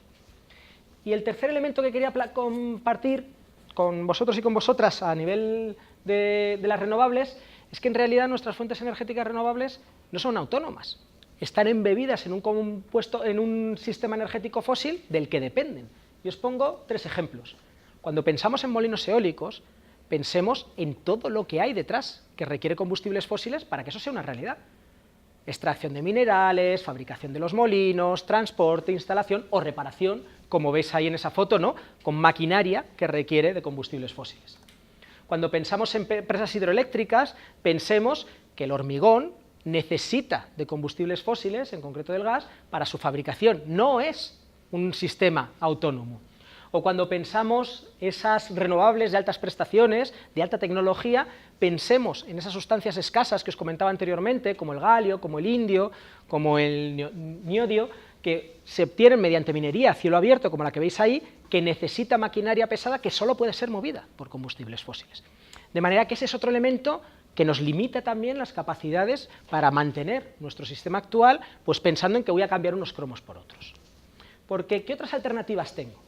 Y el tercer elemento que quería compartir con vosotros y con vosotras a nivel de las renovables es que en realidad nuestras fuentes energéticas renovables no son autónomas. Están embebidas en un sistema energético fósil del que dependen. Y os pongo 3 ejemplos. Cuando pensamos en molinos eólicos, pensemos en todo lo que hay detrás que requiere combustibles fósiles para que eso sea una realidad. Extracción de minerales, fabricación de los molinos, transporte, instalación o reparación, como veis ahí en esa foto, ¿no?, con maquinaria que requiere de combustibles fósiles. Cuando pensamos en presas hidroeléctricas, pensemos que el hormigón necesita de combustibles fósiles, en concreto del gas, para su fabricación, no es un sistema autónomo. O cuando pensamos esas renovables de altas prestaciones, de alta tecnología, pensemos en esas sustancias escasas que os comentaba anteriormente, como el galio, como el indio, como el niodio, que se obtienen mediante minería a cielo abierto, como la que veis ahí, que necesita maquinaria pesada que solo puede ser movida por combustibles fósiles. De manera que ese es otro elemento que nos limita también las capacidades para mantener nuestro sistema actual, pues pensando en que voy a cambiar unos cromos por otros. Porque, ¿qué otras alternativas tengo?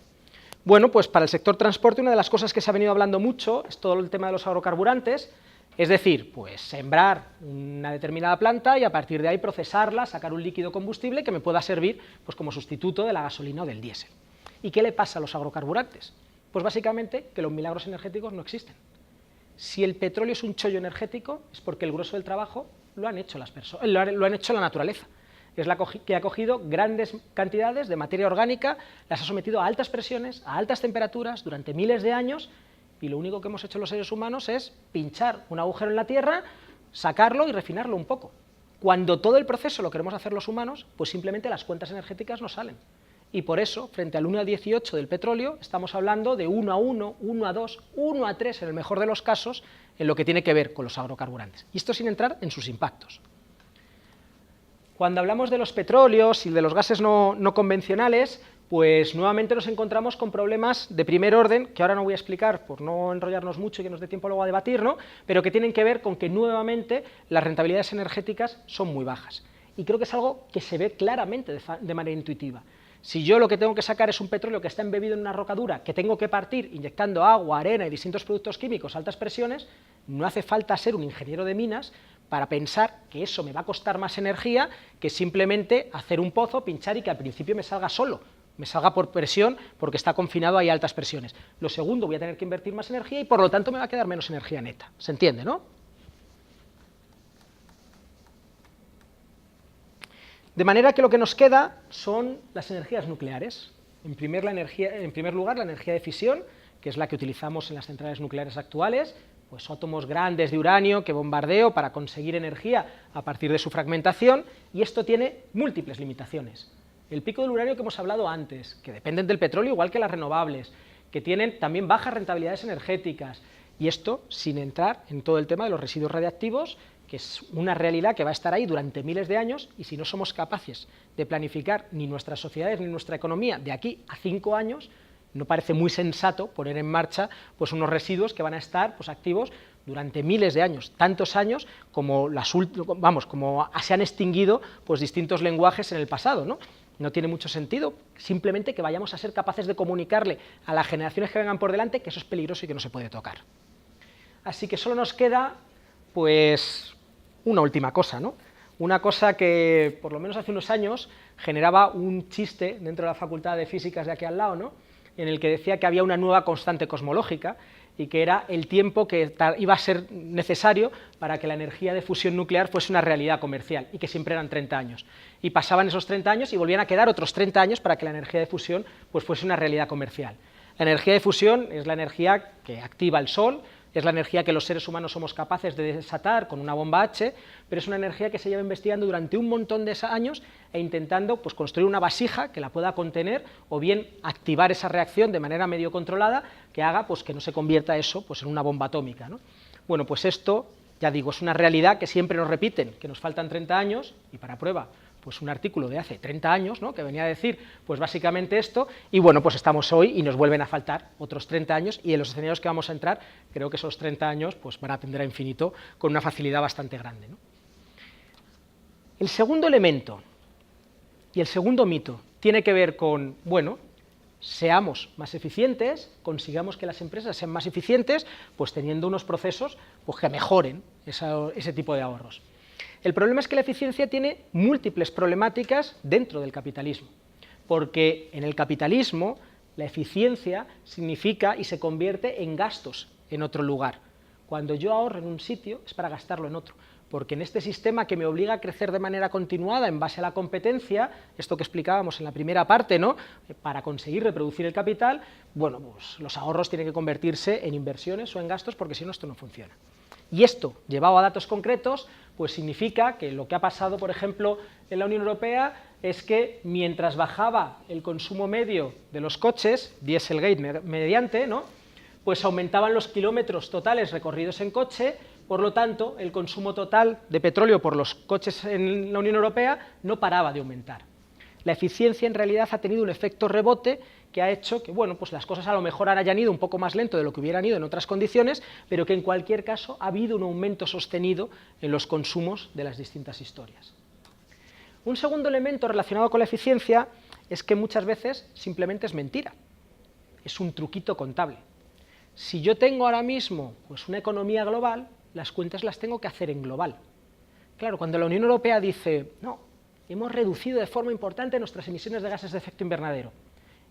Bueno, pues para el sector transporte una de las cosas que se ha venido hablando mucho es todo el tema de los agrocarburantes, es decir, pues sembrar una determinada planta y a partir de ahí procesarla, sacar un líquido combustible que me pueda servir pues como sustituto de la gasolina o del diésel. ¿Y qué le pasa a los agrocarburantes? Pues básicamente que los milagros energéticos no existen. Si el petróleo es un chollo energético es porque el grueso del trabajo lo han hecho las personas, lo han hecho la naturaleza. Es la que ha cogido grandes cantidades de materia orgánica, las ha sometido a altas presiones, a altas temperaturas durante miles de años, y lo único que hemos hecho los seres humanos es pinchar un agujero en la tierra, sacarlo y refinarlo un poco. Cuando todo el proceso lo queremos hacer los humanos, pues simplemente las cuentas energéticas no salen. y por eso, frente al 1 a 18 del petróleo, estamos hablando de 1 a 1, 1 a 2, 1 a 3 en el mejor de los casos, en lo que tiene que ver con los agrocarburantes. Y esto sin entrar en sus impactos. Cuando hablamos de los petróleos y de los gases no convencionales, pues nuevamente nos encontramos con problemas de primer orden, que ahora no voy a explicar por no enrollarnos mucho y que nos dé tiempo luego a debatir, ¿no? Pero que tienen que ver con que nuevamente las rentabilidades energéticas son muy bajas. Y creo que es algo que se ve claramente de manera intuitiva. Si yo lo que tengo que sacar es un petróleo que está embebido en una roca dura, que tengo que partir inyectando agua, arena y distintos productos químicos a altas presiones, no hace falta ser un ingeniero de minas para pensar que eso me va a costar más energía que simplemente hacer un pozo, pinchar y que al principio me salga solo, me salga por presión porque está confinado ahí a altas presiones. Lo segundo, voy a tener que invertir más energía y por lo tanto me va a quedar menos energía neta. ¿Se entiende, no? De manera que lo que nos queda son las energías nucleares. En primer lugar, la energía de fisión, que es la que utilizamos en las centrales nucleares actuales, pues átomos grandes de uranio que bombardeo para conseguir energía a partir de su fragmentación, y esto tiene múltiples limitaciones. El pico del uranio que hemos hablado antes, que dependen del petróleo igual que las renovables, que tienen también bajas rentabilidades energéticas, y esto sin entrar en todo el tema de los residuos radiactivos, que es una realidad que va a estar ahí durante miles de años, y si no somos capaces de planificar ni nuestras sociedades ni nuestra economía de aquí a 5 años, no parece muy sensato poner en marcha pues, unos residuos que van a estar pues, activos durante miles de años, tantos años como, como se han extinguido pues, distintos lenguajes en el pasado, ¿no? No tiene mucho sentido, simplemente que vayamos a ser capaces de comunicarle a las generaciones que vengan por delante que eso es peligroso y que no se puede tocar. Así que solo nos queda pues una última cosa, ¿no? Una cosa que por lo menos hace unos años generaba un chiste dentro de la Facultad de Físicas de aquí al lado, ¿no? En el que decía que había una nueva constante cosmológica y que era el tiempo que iba a ser necesario para que la energía de fusión nuclear fuese una realidad comercial, y que siempre eran 30 años. Y pasaban esos 30 años y volvían a quedar otros 30 años para que la energía de fusión pues, fuese una realidad comercial. La energía de fusión es la energía que activa el Sol, es la energía que los seres humanos somos capaces de desatar con una bomba H, pero es una energía que se lleva investigando durante un montón de años e intentando pues, construir una vasija que la pueda contener o bien activar esa reacción de manera medio controlada que haga pues, que no se convierta eso pues, en una bomba atómica, ¿no? Bueno, pues esto, ya digo, es una realidad que siempre nos repiten, que nos faltan 30 años, y para prueba, pues un artículo de hace 30 años, ¿no? Que venía a decir pues básicamente esto, y bueno, pues estamos hoy y nos vuelven a faltar otros 30 años, y en los escenarios que vamos a entrar, creo que esos 30 años pues van a tender a infinito con una facilidad bastante grande, ¿no? El segundo elemento y el segundo mito tiene que ver con, bueno, seamos más eficientes, consigamos que las empresas sean más eficientes, pues teniendo unos procesos pues, que mejoren ese tipo de ahorros. El problema es que la eficiencia tiene múltiples problemáticas dentro del capitalismo, porque en el capitalismo la eficiencia significa y se convierte en gastos en otro lugar. Cuando yo ahorro en un sitio es para gastarlo en otro, porque en este sistema que me obliga a crecer de manera continuada en base a la competencia, esto que explicábamos en la primera parte, ¿no? Para conseguir reproducir el capital, bueno, pues los ahorros tienen que convertirse en inversiones o en gastos, porque si no, esto no funciona. Y esto, llevado a datos concretos, pues significa que lo que ha pasado, por ejemplo, en la Unión Europea es que mientras bajaba el consumo medio de los coches, Dieselgate mediante, ¿no? Pues aumentaban los kilómetros totales recorridos en coche, por lo tanto, el consumo total de petróleo por los coches en la Unión Europea no paraba de aumentar. La eficiencia en realidad ha tenido un efecto rebote que ha hecho que bueno, pues las cosas a lo mejor hayan ido un poco más lento de lo que hubieran ido en otras condiciones, pero que en cualquier caso ha habido un aumento sostenido en los consumos de las distintas historias. Un segundo elemento relacionado con la eficiencia es que muchas veces simplemente es mentira, es un truquito contable. Si yo tengo ahora mismo pues, una economía global, las cuentas las tengo que hacer en global. Claro, cuando la Unión Europea dice, no, hemos reducido de forma importante nuestras emisiones de gases de efecto invernadero,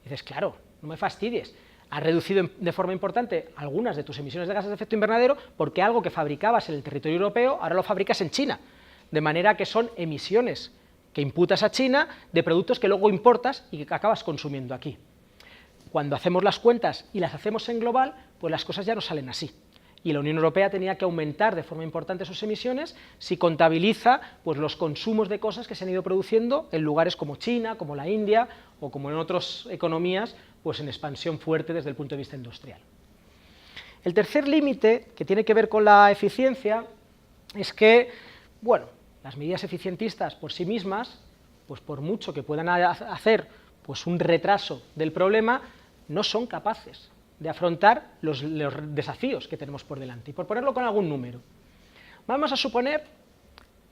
dices, claro, no me fastidies, has reducido de forma importante algunas de tus emisiones de gases de efecto invernadero porque algo que fabricabas en el territorio europeo ahora lo fabricas en China, de manera que son emisiones que imputas a China de productos que luego importas y que acabas consumiendo aquí. Cuando hacemos las cuentas y las hacemos en global, pues las cosas ya no salen así. y la Unión Europea tenía que aumentar de forma importante sus emisiones si contabiliza pues, los consumos de cosas que se han ido produciendo en lugares como China, como la India o como en otras economías pues, en expansión fuerte desde el punto de vista industrial. El tercer límite, que tiene que ver con la eficiencia, es que, bueno, las medidas eficientistas por sí mismas, pues por mucho que puedan hacer pues un retraso del problema, no son capaces de afrontar los desafíos que tenemos por delante. Y por ponerlo con algún número, vamos a suponer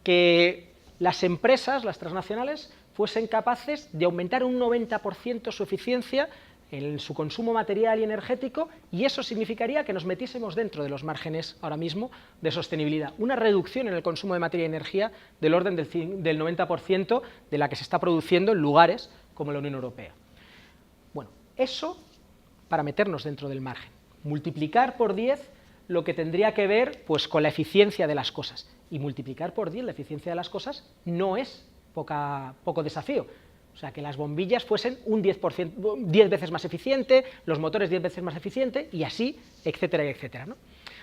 que las empresas, las transnacionales, fuesen capaces de aumentar un 90% su eficiencia en su consumo material y energético, y eso significaría que nos metiésemos dentro de los márgenes ahora mismo de sostenibilidad, una reducción en el consumo de materia y energía del orden del 90% de la que se está produciendo en lugares como la Unión Europea. Bueno, eso para meternos dentro del margen, multiplicar por 10 lo que tendría que ver pues, con la eficiencia de las cosas, y multiplicar por 10 la eficiencia de las cosas no es poco desafío. O sea, que las bombillas fuesen un 10 veces más eficiente, los motores 10 veces más eficiente, y así, etcétera, etcétera, ¿no?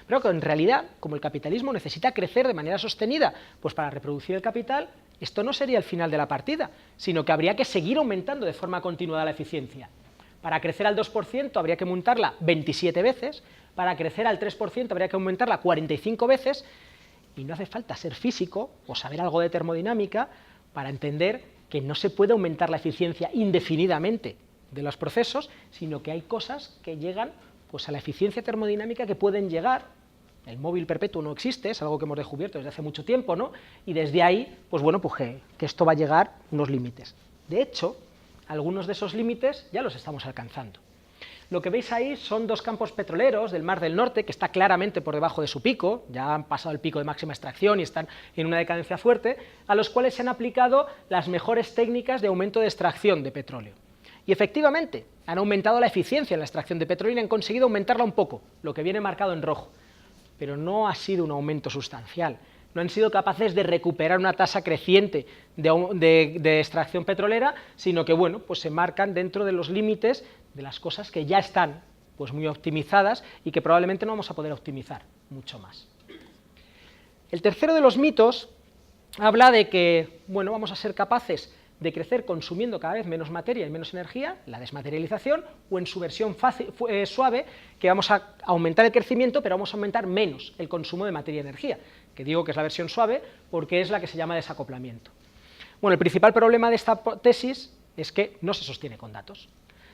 Pero que en realidad, como el capitalismo necesita crecer de manera sostenida, pues para reproducir el capital, esto no sería el final de la partida, sino que habría que seguir aumentando de forma continuada la eficiencia. Para crecer al 2% habría que aumentarla 27 veces, para crecer al 3% habría que aumentarla 45 veces, y no hace falta ser físico o saber algo de termodinámica para entender que no se puede aumentar la eficiencia indefinidamente de los procesos, sino que hay cosas que llegan pues, a la eficiencia termodinámica que pueden llegar. El móvil perpetuo no existe, es algo que hemos descubierto desde hace mucho tiempo, ¿no? Y desde ahí, pues bueno, pues que esto va a llegar a unos límites. De hecho, algunos de esos límites ya los estamos alcanzando. Lo que veis ahí son dos campos petroleros del Mar del Norte, que está claramente por debajo de su pico, ya han pasado el pico de máxima extracción y están en una decadencia fuerte, a los cuales se han aplicado las mejores técnicas de aumento de extracción de petróleo. Y efectivamente, han aumentado la eficiencia en la extracción de petróleo y han conseguido aumentarla un poco, lo que viene marcado en rojo, pero no ha sido un aumento sustancial. No han sido capaces de recuperar una tasa creciente de extracción petrolera, sino que bueno, pues se marcan dentro de los límites de las cosas que ya están pues muy optimizadas y que probablemente no vamos a poder optimizar mucho más. El tercero de los mitos habla de que bueno, vamos a ser capaces de crecer consumiendo cada vez menos materia y menos energía, la desmaterialización, o en su versión suave, que vamos a aumentar el crecimiento, pero vamos a aumentar menos el consumo de materia y energía, que digo que es la versión suave porque es la que se llama desacoplamiento. Bueno, el principal problema de esta tesis es que no se sostiene con datos.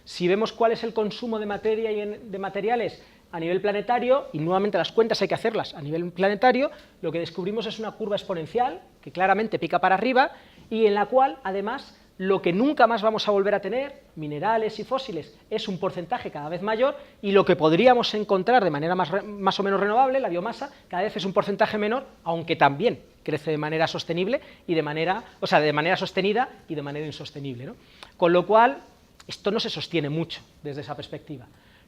Si vemos cuál es el consumo de materia y de materiales a nivel planetario, y nuevamente las cuentas hay que hacerlas a nivel planetario, lo que descubrimos es una curva exponencial que claramente pica para arriba y en la cual, además, lo que nunca más vamos a volver a tener, minerales y fósiles, es un porcentaje cada vez mayor, y lo que podríamos encontrar de manera más o menos renovable, la biomasa, cada vez es un porcentaje menor, aunque también crece de manera sostenible y de manera sostenida y de manera insostenible, ¿no? Con lo cual, esto no se sostiene mucho desde esa perspectiva.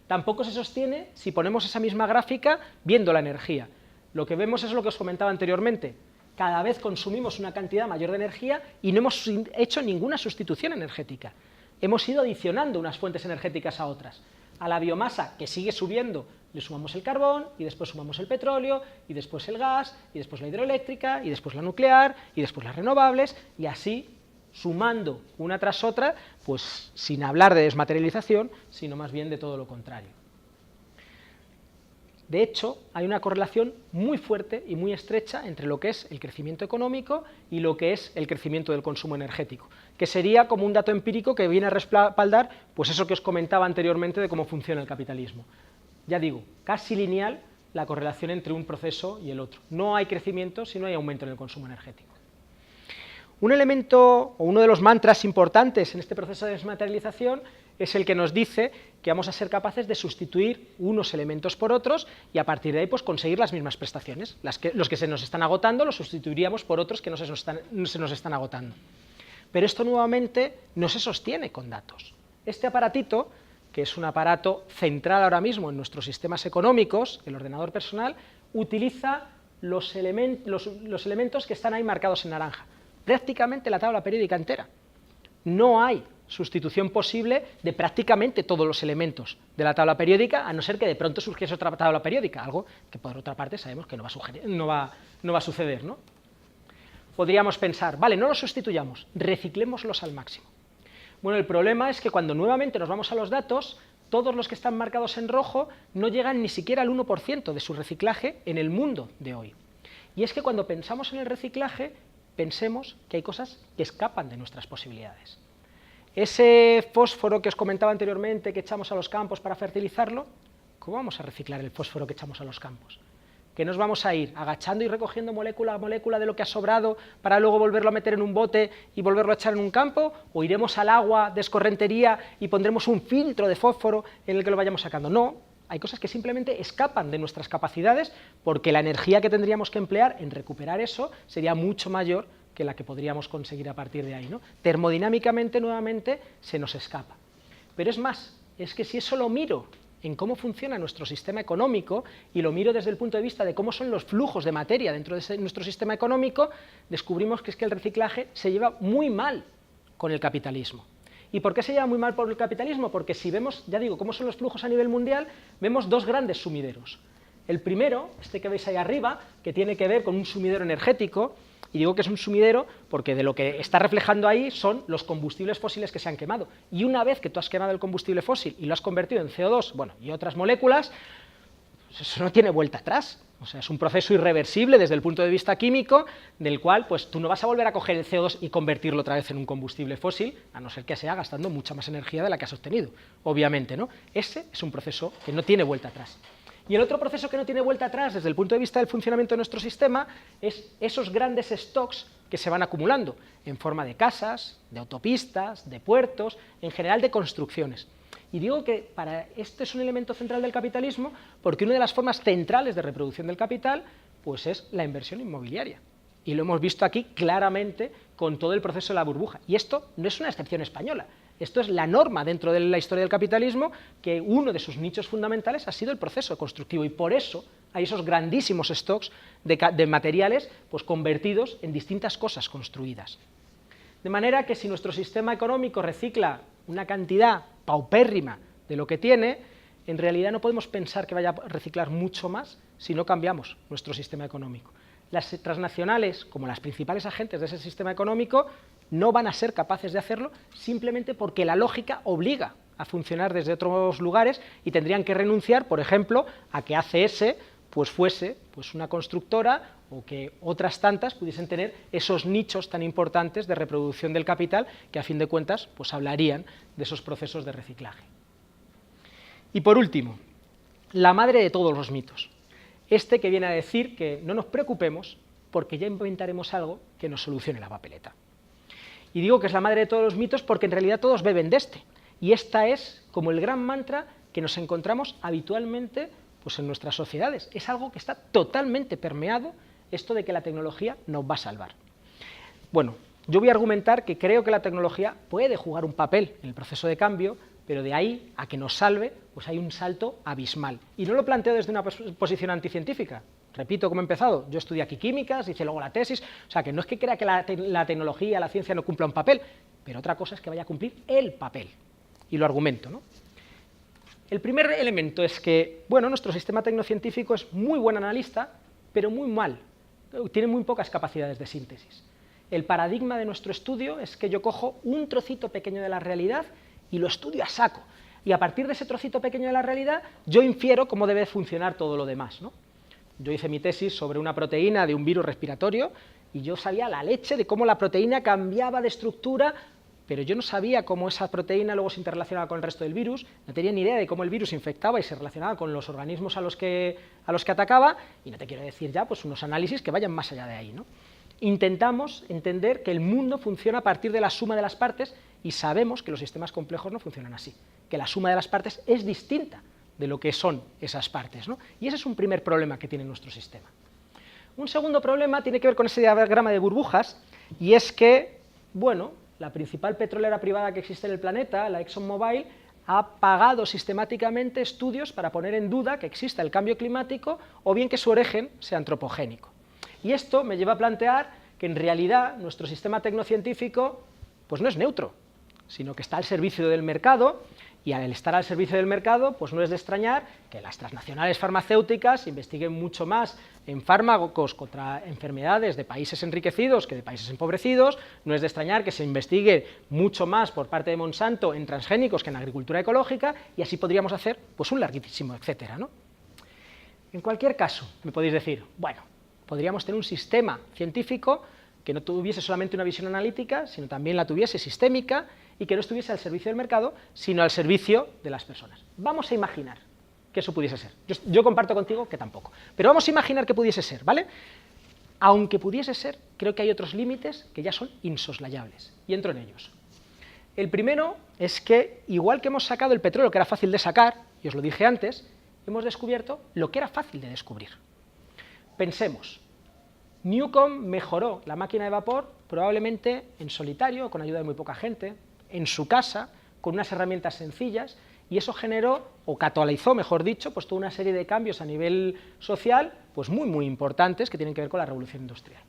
Tampoco se sostiene si ponemos esa misma gráfica viendo la energía. Lo que vemos es lo que os comentaba anteriormente. Cada vez consumimos una cantidad mayor de energía y no hemos hecho ninguna sustitución energética. Hemos ido adicionando unas fuentes energéticas a otras. A la biomasa, que sigue subiendo, le sumamos el carbón, y después sumamos el petróleo, y después el gas, y después la hidroeléctrica, y después la nuclear, y después las renovables, y así sumando una tras otra, pues sin hablar de desmaterialización, sino más bien de todo lo contrario. De hecho, hay una correlación muy fuerte y muy estrecha entre lo que es el crecimiento económico y lo que es el crecimiento del consumo energético, que sería como un dato empírico que viene a respaldar pues eso que os comentaba anteriormente de cómo funciona el capitalismo. Ya digo, casi lineal la correlación entre un proceso y el otro. No hay crecimiento si no hay aumento en el consumo energético. Un elemento o uno de los mantras importantes en este proceso de desmaterialización es el que nos dice que vamos a ser capaces de sustituir unos elementos por otros y a partir de ahí pues, conseguir las mismas prestaciones. Los que se nos están agotando los sustituiríamos por otros que no se nos están agotando. Pero esto nuevamente no se sostiene con datos. Este aparatito, que es un aparato central ahora mismo en nuestros sistemas económicos, el ordenador personal, utiliza los elementos que están ahí marcados en naranja. Prácticamente la tabla periódica entera. No hay sustitución posible de prácticamente todos los elementos de la tabla periódica, a no ser que de pronto surgiese otra tabla periódica, algo que por otra parte sabemos que no va a suceder, ¿no? Podríamos pensar, vale, no los sustituyamos, reciclémoslos al máximo. Bueno, el problema es que cuando nuevamente nos vamos a los datos, todos los que están marcados en rojo no llegan ni siquiera al 1% de su reciclaje en el mundo de hoy. Y es que cuando pensamos en el reciclaje, pensemos que hay cosas que escapan de nuestras posibilidades. Ese fósforo que os comentaba anteriormente que echamos a los campos para fertilizarlo, ¿cómo vamos a reciclar el fósforo que echamos a los campos? ¿Que nos vamos a ir agachando y recogiendo molécula a molécula de lo que ha sobrado para luego volverlo a meter en un bote y volverlo a echar en un campo? ¿O iremos al agua de escorrentería y pondremos un filtro de fósforo en el que lo vayamos sacando? No, hay cosas que simplemente escapan de nuestras capacidades porque la energía que tendríamos que emplear en recuperar eso sería mucho mayor que la que podríamos conseguir a partir de ahí, ¿no? Termodinámicamente, nuevamente, se nos escapa. Pero es más, es que si eso lo miro en cómo funciona nuestro sistema económico y lo miro desde el punto de vista de cómo son los flujos de materia dentro de nuestro sistema económico, descubrimos que es que el reciclaje se lleva muy mal con el capitalismo. ¿Y por qué se lleva muy mal por el capitalismo? Porque si vemos, ya digo, cómo son los flujos a nivel mundial, vemos dos grandes sumideros. El primero, este que veis ahí arriba, que tiene que ver con un sumidero energético, y digo que es un sumidero porque de lo que está reflejando ahí son los combustibles fósiles que se han quemado. Y una vez que tú has quemado el combustible fósil y lo has convertido en CO2, bueno, y otras moléculas, pues eso no tiene vuelta atrás. O sea, es un proceso irreversible desde el punto de vista químico, del cual pues tú no vas a volver a coger el CO2 y convertirlo otra vez en un combustible fósil, a no ser que sea gastando mucha más energía de la que has obtenido, obviamente, ¿no? Ese es un proceso que no tiene vuelta atrás. Y el otro proceso que no tiene vuelta atrás desde el punto de vista del funcionamiento de nuestro sistema es esos grandes stocks que se van acumulando en forma de casas, de autopistas, de puertos, en general de construcciones. Y digo que para este es un elemento central del capitalismo porque una de las formas centrales de reproducción del capital pues es la inversión inmobiliaria. Y lo hemos visto aquí claramente con todo el proceso de la burbuja. Y esto no es una excepción española. Esto es la norma dentro de la historia del capitalismo, que uno de sus nichos fundamentales ha sido el proceso constructivo, y por eso hay esos grandísimos stocks de materiales pues, convertidos en distintas cosas construidas. De manera que si nuestro sistema económico recicla una cantidad paupérrima de lo que tiene, en realidad no podemos pensar que vaya a reciclar mucho más si no cambiamos nuestro sistema económico. Las transnacionales, como las principales agentes de ese sistema económico, no van a ser capaces de hacerlo simplemente porque la lógica obliga a funcionar desde otros lugares y tendrían que renunciar, por ejemplo, a que ACS pues fuese pues una constructora o que otras tantas pudiesen tener esos nichos tan importantes de reproducción del capital que a fin de cuentas pues hablarían de esos procesos de reciclaje. Y por último, la madre de todos los mitos. Este que viene a decir que no nos preocupemos porque ya inventaremos algo que nos solucione la papeleta. Y digo que es la madre de todos los mitos porque en realidad todos beben de este. Y esta es como el gran mantra que nos encontramos habitualmente pues, en nuestras sociedades. Es algo que está totalmente permeado, esto de que la tecnología nos va a salvar. Bueno, yo voy a argumentar que creo que la tecnología puede jugar un papel en el proceso de cambio, pero de ahí a que nos salve, pues hay un salto abismal. Y no lo planteo desde una posición anticientífica. Repito como he empezado, yo estudié aquí químicas, hice luego la tesis, o sea que no es que crea que la tecnología, la ciencia no cumpla un papel, pero otra cosa es que vaya a cumplir el papel. Y lo argumento, ¿no? El primer elemento es que, bueno, nuestro sistema tecnocientífico es muy buen analista, pero muy mal, tiene muy pocas capacidades de síntesis. El paradigma de nuestro estudio es que yo cojo un trocito pequeño de la realidad y lo estudio a saco, y a partir de ese trocito pequeño de la realidad yo infiero cómo debe funcionar todo lo demás, ¿no? Yo hice mi tesis sobre una proteína de un virus respiratorio y yo sabía la leche de cómo la proteína cambiaba de estructura, pero yo no sabía cómo esa proteína luego se interrelacionaba con el resto del virus, no tenía ni idea de cómo el virus infectaba y se relacionaba con los organismos a los que atacaba, y no te quiero decir ya pues unos análisis que vayan más allá de ahí, ¿no? Intentamos entender que el mundo funciona a partir de la suma de las partes y sabemos que los sistemas complejos no funcionan así, que la suma de las partes es distinta de lo que son esas partes, ¿no? Y ese es un primer problema que tiene nuestro sistema. Un segundo problema tiene que ver con ese diagrama de burbujas, y es que, bueno, la principal petrolera privada que existe en el planeta, la ExxonMobil, ha pagado sistemáticamente estudios para poner en duda que exista el cambio climático o bien que su origen sea antropogénico. Y esto me lleva a plantear que en realidad nuestro sistema tecnocientífico pues no es neutro, sino que está al servicio del mercado, y al estar al servicio del mercado, pues no es de extrañar que las transnacionales farmacéuticas investiguen mucho más en fármacos contra enfermedades de países enriquecidos que de países empobrecidos, no es de extrañar que se investigue mucho más por parte de Monsanto en transgénicos que en agricultura ecológica, y así podríamos hacer pues un larguísimo etcétera, ¿no? En cualquier caso, me podéis decir, bueno, podríamos tener un sistema científico que no tuviese solamente una visión analítica, sino también la tuviese sistémica y que no estuviese al servicio del mercado, sino al servicio de las personas. Vamos a imaginar que eso pudiese ser. Yo comparto contigo que tampoco, pero vamos a imaginar que pudiese ser, ¿vale? Aunque pudiese ser, creo que hay otros límites que ya son insoslayables, y entro en ellos. El primero es que, igual que hemos sacado el petróleo, que era fácil de sacar, y os lo dije antes, hemos descubierto lo que era fácil de descubrir. Pensemos, Newcomen mejoró la máquina de vapor probablemente en solitario, con ayuda de muy poca gente, en su casa, con unas herramientas sencillas, y eso generó, o catalizó, mejor dicho, pues toda una serie de cambios a nivel social, pues muy importantes, que tienen que ver con la revolución industrial.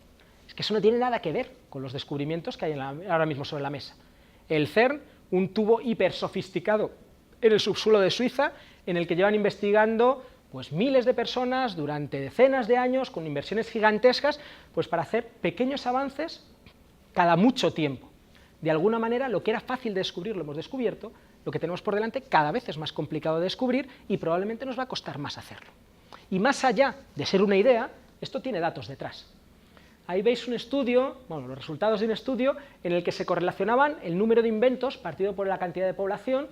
Es que eso no tiene nada que ver con los descubrimientos que hay ahora mismo sobre la mesa. El CERN, un tubo hiper sofisticado en el subsuelo de Suiza, en el que llevan investigando pues miles de personas durante decenas de años, con inversiones gigantescas, pues para hacer pequeños avances cada mucho tiempo. De alguna manera, lo que era fácil de descubrir lo hemos descubierto, lo que tenemos por delante cada vez es más complicado de descubrir y probablemente nos va a costar más hacerlo. Y más allá de ser una idea, esto tiene datos detrás. Ahí veis un estudio, bueno, los resultados de un estudio en el que se correlacionaban el número de inventos partido por la cantidad de población,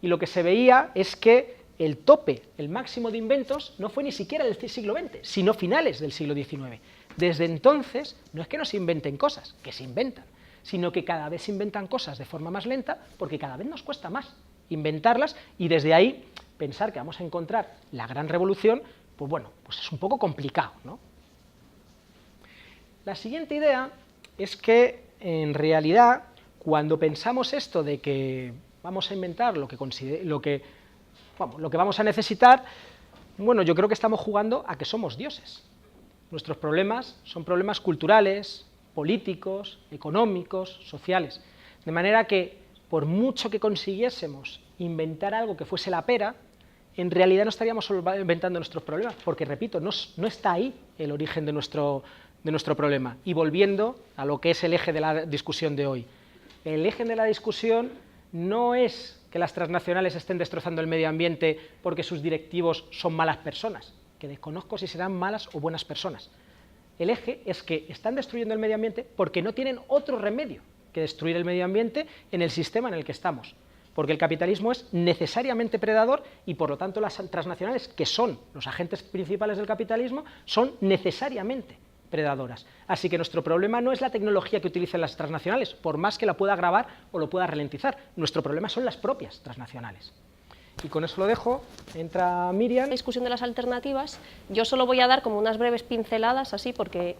y lo que se veía es que el tope, el máximo de inventos, no fue ni siquiera del siglo XX, sino finales del siglo XIX. Desde entonces, no es que no se inventen cosas, que se inventan, sino que cada vez se inventan cosas de forma más lenta, porque cada vez nos cuesta más inventarlas, y desde ahí pensar que vamos a encontrar la gran revolución, pues bueno, pues es un poco complicado, ¿no? La siguiente idea es que, en realidad, cuando pensamos esto de que vamos a inventar lo que vamos a necesitar, bueno, yo creo que estamos jugando a que somos dioses. Nuestros problemas son problemas culturales, políticos, económicos, sociales. De manera que, por mucho que consiguiésemos inventar algo que fuese la pera, en realidad no estaríamos inventando nuestros problemas, porque, repito, no está ahí el origen de nuestro problema. Y volviendo a lo que es el eje de la discusión de hoy. El eje de la discusión no es que las transnacionales estén destrozando el medio ambiente porque sus directivos son malas personas, que desconozco si serán malas o buenas personas. El eje es que están destruyendo el medio ambiente porque no tienen otro remedio que destruir el medio ambiente en el sistema en el que estamos. Porque el capitalismo es necesariamente predador y, por lo tanto, las transnacionales, que son los agentes principales del capitalismo, son necesariamente predadoras. Así que nuestro problema no es la tecnología que utilicen las transnacionales, por más que la pueda agravar o lo pueda ralentizar. Nuestro problema son las propias transnacionales. Y con eso lo dejo. Entra Miriam. La discusión de las alternativas, yo solo voy a dar como unas breves pinceladas, así, porque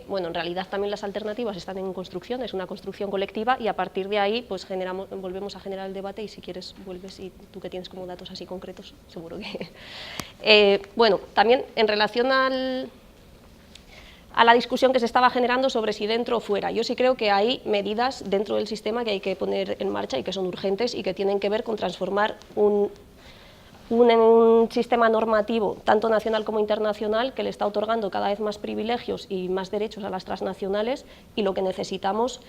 bueno, en realidad también las alternativas están en construcción, es una construcción colectiva, y a partir de ahí pues volvemos a generar el debate, y si quieres vuelves, y tú que tienes como datos así concretos, seguro que... bueno, también en relación a la discusión que se estaba generando sobre si dentro o fuera. Yo sí creo que hay medidas dentro del sistema que hay que poner en marcha y que son urgentes y que tienen que ver con transformar un sistema normativo, tanto nacional como internacional, que le está otorgando cada vez más privilegios y más derechos a las transnacionales, y lo que necesitamos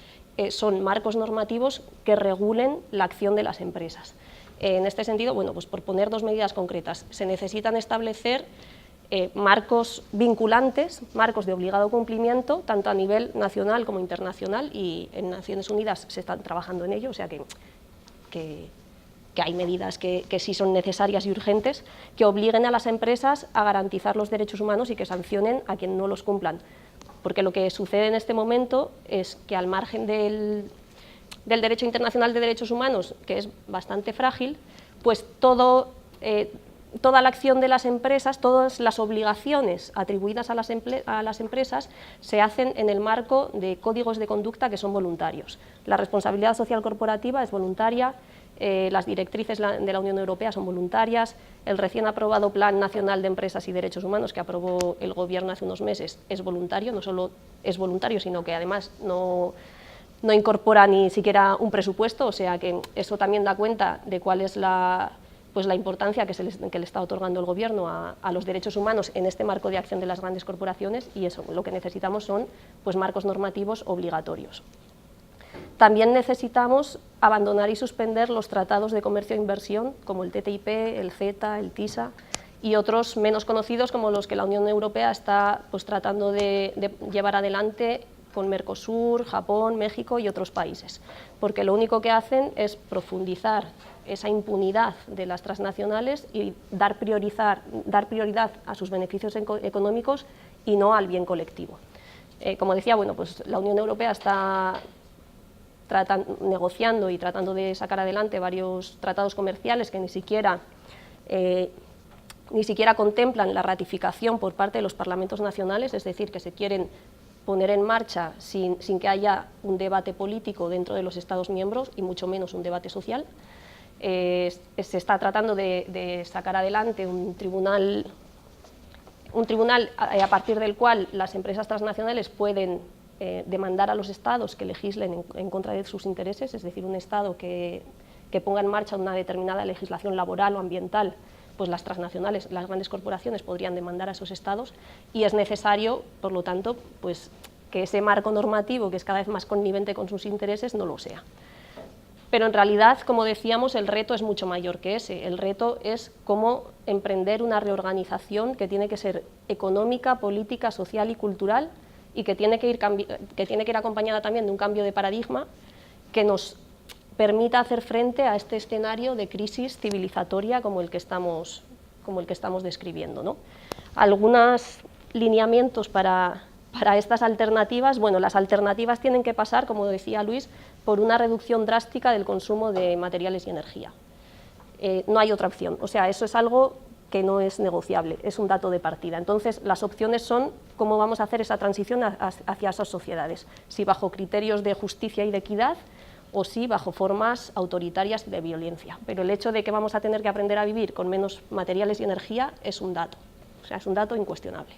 son marcos normativos que regulen la acción de las empresas. En este sentido, bueno, pues por poner dos medidas concretas, se necesitan establecer marcos vinculantes, marcos de obligado cumplimiento, tanto a nivel nacional como internacional, y en Naciones Unidas se están trabajando en ello, o sea que hay medidas que sí son necesarias y urgentes, que obliguen a las empresas a garantizar los derechos humanos y que sancionen a quien no los cumplan. Porque lo que sucede en este momento es que, al margen del derecho internacional de derechos humanos, que es bastante frágil, pues toda la acción de las empresas, todas las obligaciones atribuidas a las empresas se hacen en el marco de códigos de conducta que son voluntarios. La responsabilidad social corporativa es voluntaria, las directrices de la Unión Europea son voluntarias, el recién aprobado Plan Nacional de Empresas y Derechos Humanos que aprobó el Gobierno hace unos meses es voluntario, no solo es voluntario, sino que además no no incorpora ni siquiera un presupuesto, o sea que eso también da cuenta de cuál es la importancia que le está otorgando el Gobierno a los derechos humanos en este marco de acción de las grandes corporaciones, y eso, lo que necesitamos son pues, marcos normativos obligatorios. También necesitamos abandonar y suspender los tratados de comercio e inversión, como el TTIP, el CETA, el TISA, y otros menos conocidos como los que la Unión Europea está pues, tratando de llevar adelante con Mercosur, Japón, México y otros países, porque lo único que hacen es profundizar esa impunidad de las transnacionales y dar prioridad a sus beneficios económicos y no al bien colectivo. Como decía, bueno, pues la Unión Europea está negociando y tratando de sacar adelante varios tratados comerciales que ni siquiera contemplan la ratificación por parte de los parlamentos nacionales, es decir, que se quieren poner en marcha sin que haya un debate político dentro de los Estados miembros y mucho menos un debate social. Se está tratando de sacar adelante un tribunal a partir del cual las empresas transnacionales pueden demandar a los estados que legislen en contra de sus intereses, es decir, un estado que ponga en marcha una determinada legislación laboral o ambiental, pues las transnacionales, las grandes corporaciones podrían demandar a esos estados, y es necesario, por lo tanto, pues, que ese marco normativo, que es cada vez más connivente con sus intereses, no lo sea. Pero en realidad, como decíamos, el reto es mucho mayor que ese. El reto es cómo emprender una reorganización que tiene que ser económica, política, social y cultural, y que tiene que ir acompañada también de un cambio de paradigma que nos permita hacer frente a este escenario de crisis civilizatoria como el que estamos describiendo, ¿no? Algunos lineamientos para estas alternativas, bueno, las alternativas tienen que pasar, como decía Luis, por una reducción drástica del consumo de materiales y energía. No hay otra opción, o sea, eso es algo que no es negociable, es un dato de partida. Entonces, las opciones son cómo vamos a hacer esa transición hacia esas sociedades, si bajo criterios de justicia y de equidad, o si bajo formas autoritarias de violencia. Pero el hecho de que vamos a tener que aprender a vivir con menos materiales y energía es un dato, o sea, es un dato incuestionable.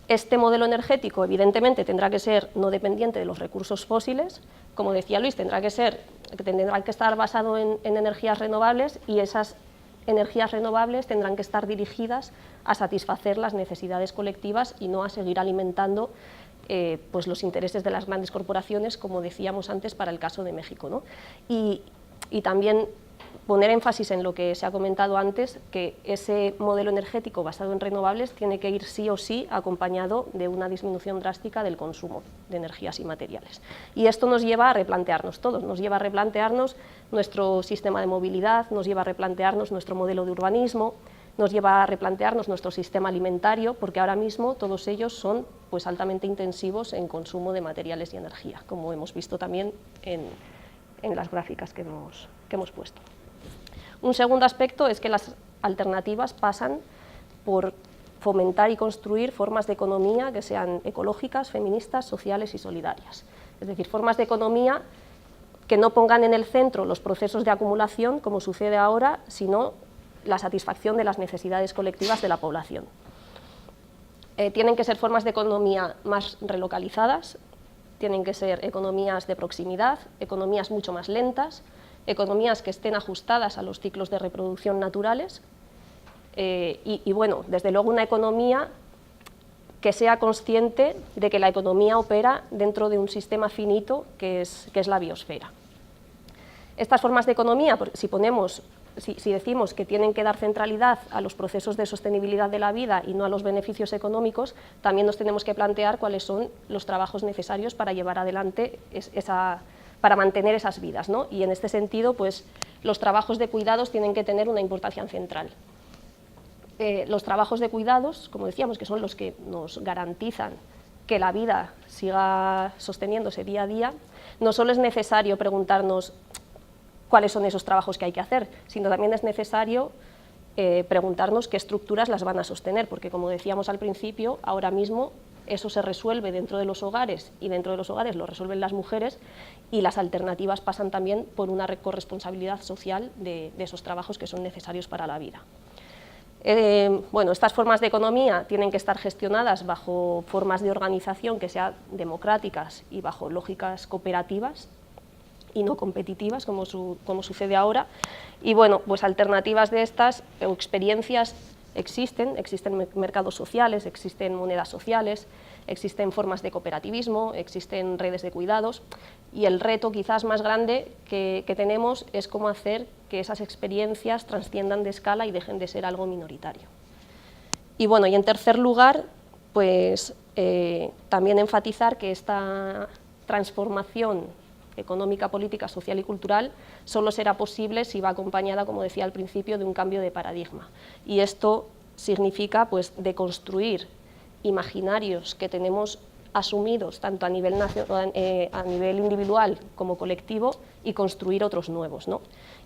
Este modelo energético, evidentemente, tendrá que ser no dependiente de los recursos fósiles, como decía Luis, tendrá que estar basado en energías renovables, y esas energías renovables tendrán que estar dirigidas a satisfacer las necesidades colectivas y no a seguir alimentando pues los intereses de las grandes corporaciones, como decíamos antes para el caso de México, ¿no? Y también poner énfasis en lo que se ha comentado antes, que ese modelo energético basado en renovables tiene que ir sí o sí acompañado de una disminución drástica del consumo de energías y materiales. Y esto nos lleva a replantearnos todo, nos lleva a replantearnos nuestro sistema de movilidad, nos lleva a replantearnos nuestro modelo de urbanismo, nos lleva a replantearnos nuestro sistema alimentario, porque ahora mismo todos ellos son pues, altamente intensivos en consumo de materiales y energía, como hemos visto también en las gráficas que hemos puesto. Un segundo aspecto es que las alternativas pasan por fomentar y construir formas de economía que sean ecológicas, feministas, sociales y solidarias. Es decir, formas de economía que no pongan en el centro los procesos de acumulación, como sucede ahora, sino la satisfacción de las necesidades colectivas de la población. Tienen que ser formas de economía más relocalizadas, tienen que ser economías de proximidad, economías mucho más lentas, economías que estén ajustadas a los ciclos de reproducción naturales y bueno, desde luego una economía que sea consciente de que la economía opera dentro de un sistema finito que es la biosfera. Estas formas de economía, si decimos que tienen que dar centralidad a los procesos de sostenibilidad de la vida y no a los beneficios económicos, también nos tenemos que plantear cuáles son los trabajos necesarios para llevar adelante para mantener esas vidas, ¿no? Y en este sentido, pues, los trabajos de cuidados tienen que tener una importancia central. Los trabajos de cuidados, como decíamos, que son los que nos garantizan que la vida siga sosteniéndose día a día, no solo es necesario preguntarnos cuáles son esos trabajos que hay que hacer, sino también es necesario preguntarnos qué estructuras las van a sostener, porque como decíamos al principio, ahora mismo eso se resuelve dentro de los hogares y dentro de los hogares lo resuelven las mujeres y las alternativas pasan también por una corresponsabilidad social de esos trabajos que son necesarios para la vida. Bueno, estas formas de economía tienen que estar gestionadas bajo formas de organización que sean democráticas y bajo lógicas cooperativas y no competitivas, como sucede ahora. Y bueno, pues alternativas de estas o experiencias existen mercados sociales, existen monedas sociales, existen formas de cooperativismo, existen redes de cuidados, y el reto quizás más grande que tenemos es cómo hacer que esas experiencias trasciendan de escala y dejen de ser algo minoritario. Y bueno, y en tercer lugar, pues también enfatizar que esta transformación económica, política, social y cultural solo será posible si va acompañada, como decía al principio, de un cambio de paradigma. Y esto significa pues deconstruir imaginarios que tenemos asumidos tanto a nivel individual como colectivo y construir otros nuevos, ¿no?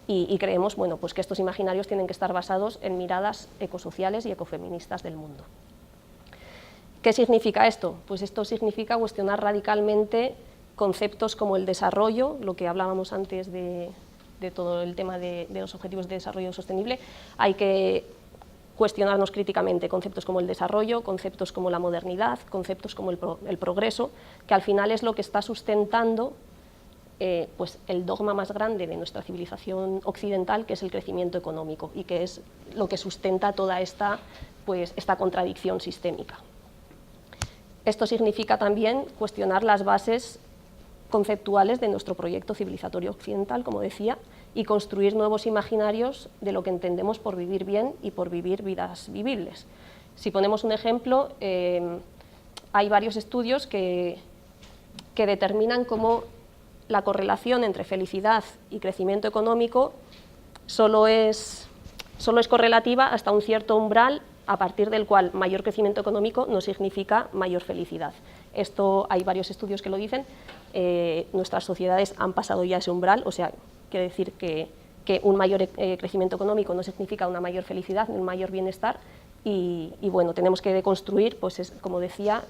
Y creemos, bueno, pues que estos imaginarios tienen que estar basados en miradas ecosociales y ecofeministas del mundo. ¿Qué significa esto? Pues esto significa cuestionar radicalmente conceptos como el desarrollo, lo que hablábamos antes de todo el tema de los objetivos de desarrollo sostenible. Hay que cuestionarnos críticamente conceptos como el desarrollo, conceptos como la modernidad, conceptos como el progreso, que al final es lo que está sustentando pues el dogma más grande de nuestra civilización occidental, que es el crecimiento económico, y que es lo que sustenta toda esta contradicción sistémica. Esto significa también cuestionar las bases conceptuales de nuestro proyecto civilizatorio occidental, como decía, y construir nuevos imaginarios de lo que entendemos por vivir bien y por vivir vidas vivibles. Si ponemos un ejemplo, hay varios estudios que determinan cómo la correlación entre felicidad y crecimiento económico solo es correlativa hasta un cierto umbral, a partir del cual mayor crecimiento económico no significa mayor felicidad. Esto hay varios estudios que lo dicen. Nuestras sociedades han pasado ya ese umbral, o sea, quiere decir que un mayor crecimiento económico no significa una mayor felicidad ni un mayor bienestar, y bueno, tenemos que deconstruir, pues como decía,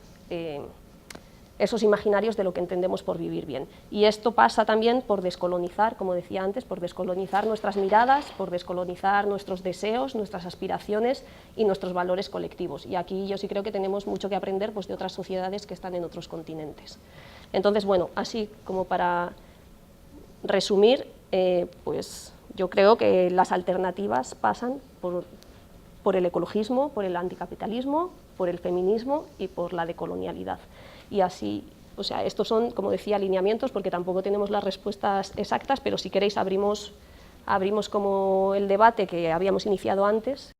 esos imaginarios de lo que entendemos por vivir bien. Y esto pasa también por descolonizar, como decía antes, por descolonizar nuestras miradas, por descolonizar nuestros deseos, nuestras aspiraciones y nuestros valores colectivos. Y aquí yo sí creo que tenemos mucho que aprender pues, de otras sociedades que están en otros continentes. Entonces, bueno, así como para resumir, pues yo creo que las alternativas pasan por el ecologismo, por el anticapitalismo, por el feminismo y por la decolonialidad. Y así, o sea, estos son, como decía, alineamientos, porque tampoco tenemos las respuestas exactas, pero si queréis abrimos como el debate que habíamos iniciado antes.